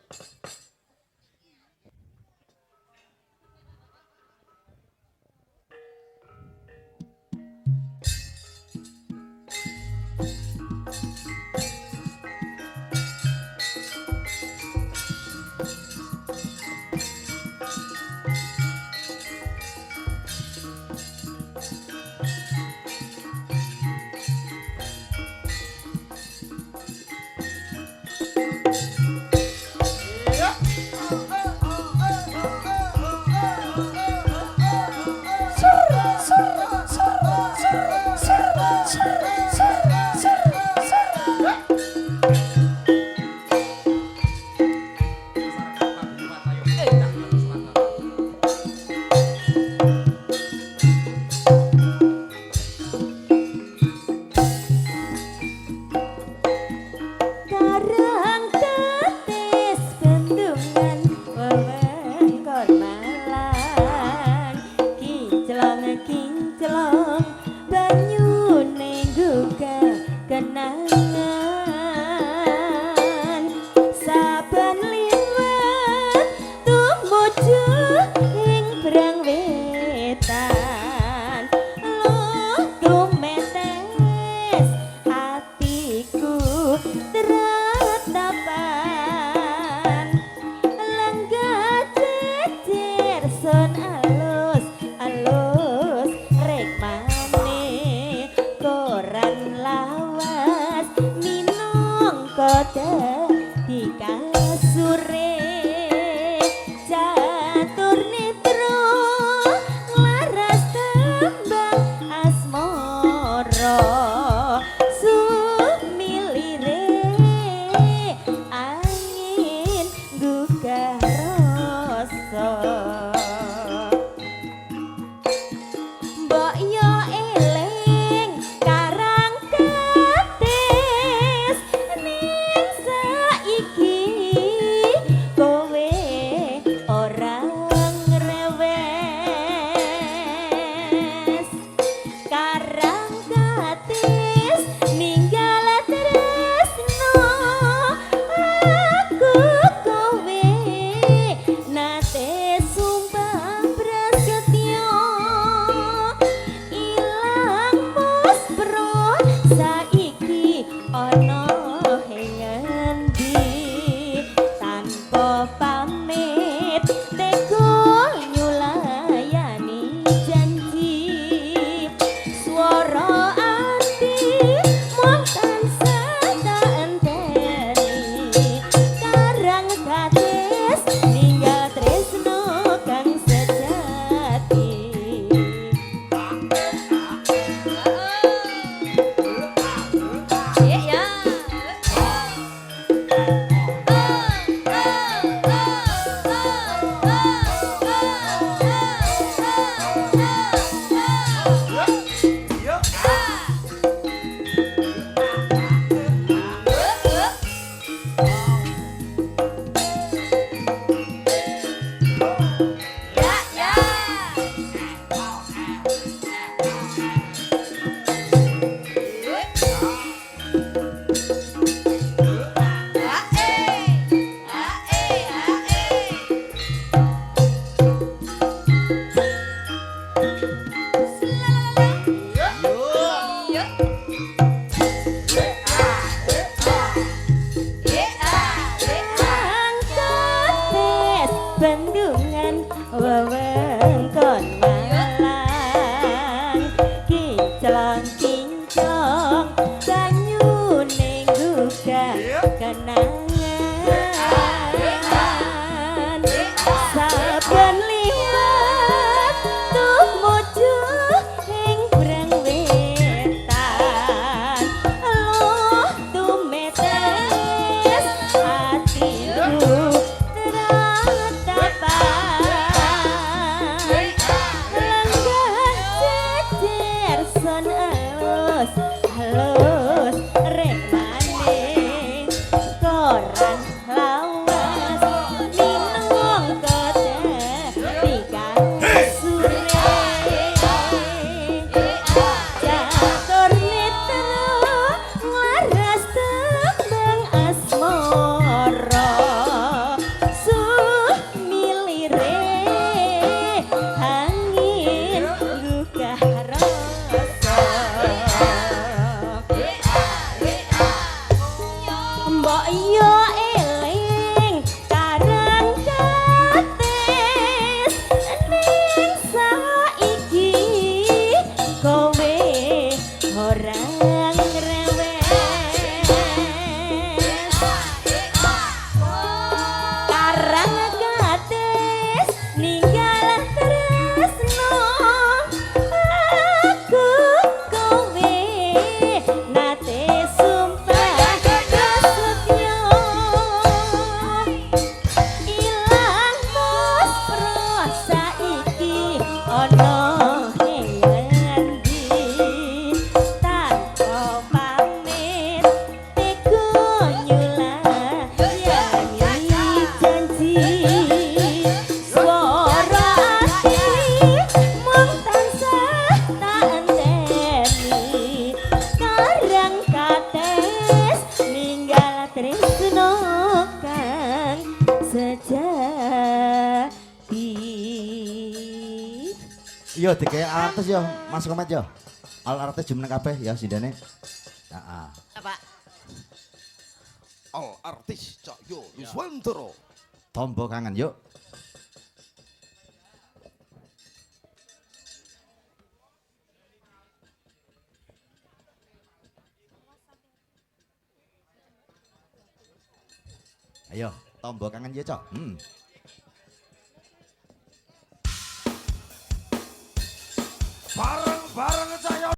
Iya dikek artis yo, Mas Komet yo. Al artis jumeneng kabeh ya sindene. Heeh. Pak. All artis Cahyo Yuswantoro. Tombo kangen yuk. Ayo, tombo kangen ya, Cok. Bareng-bareng Cahyo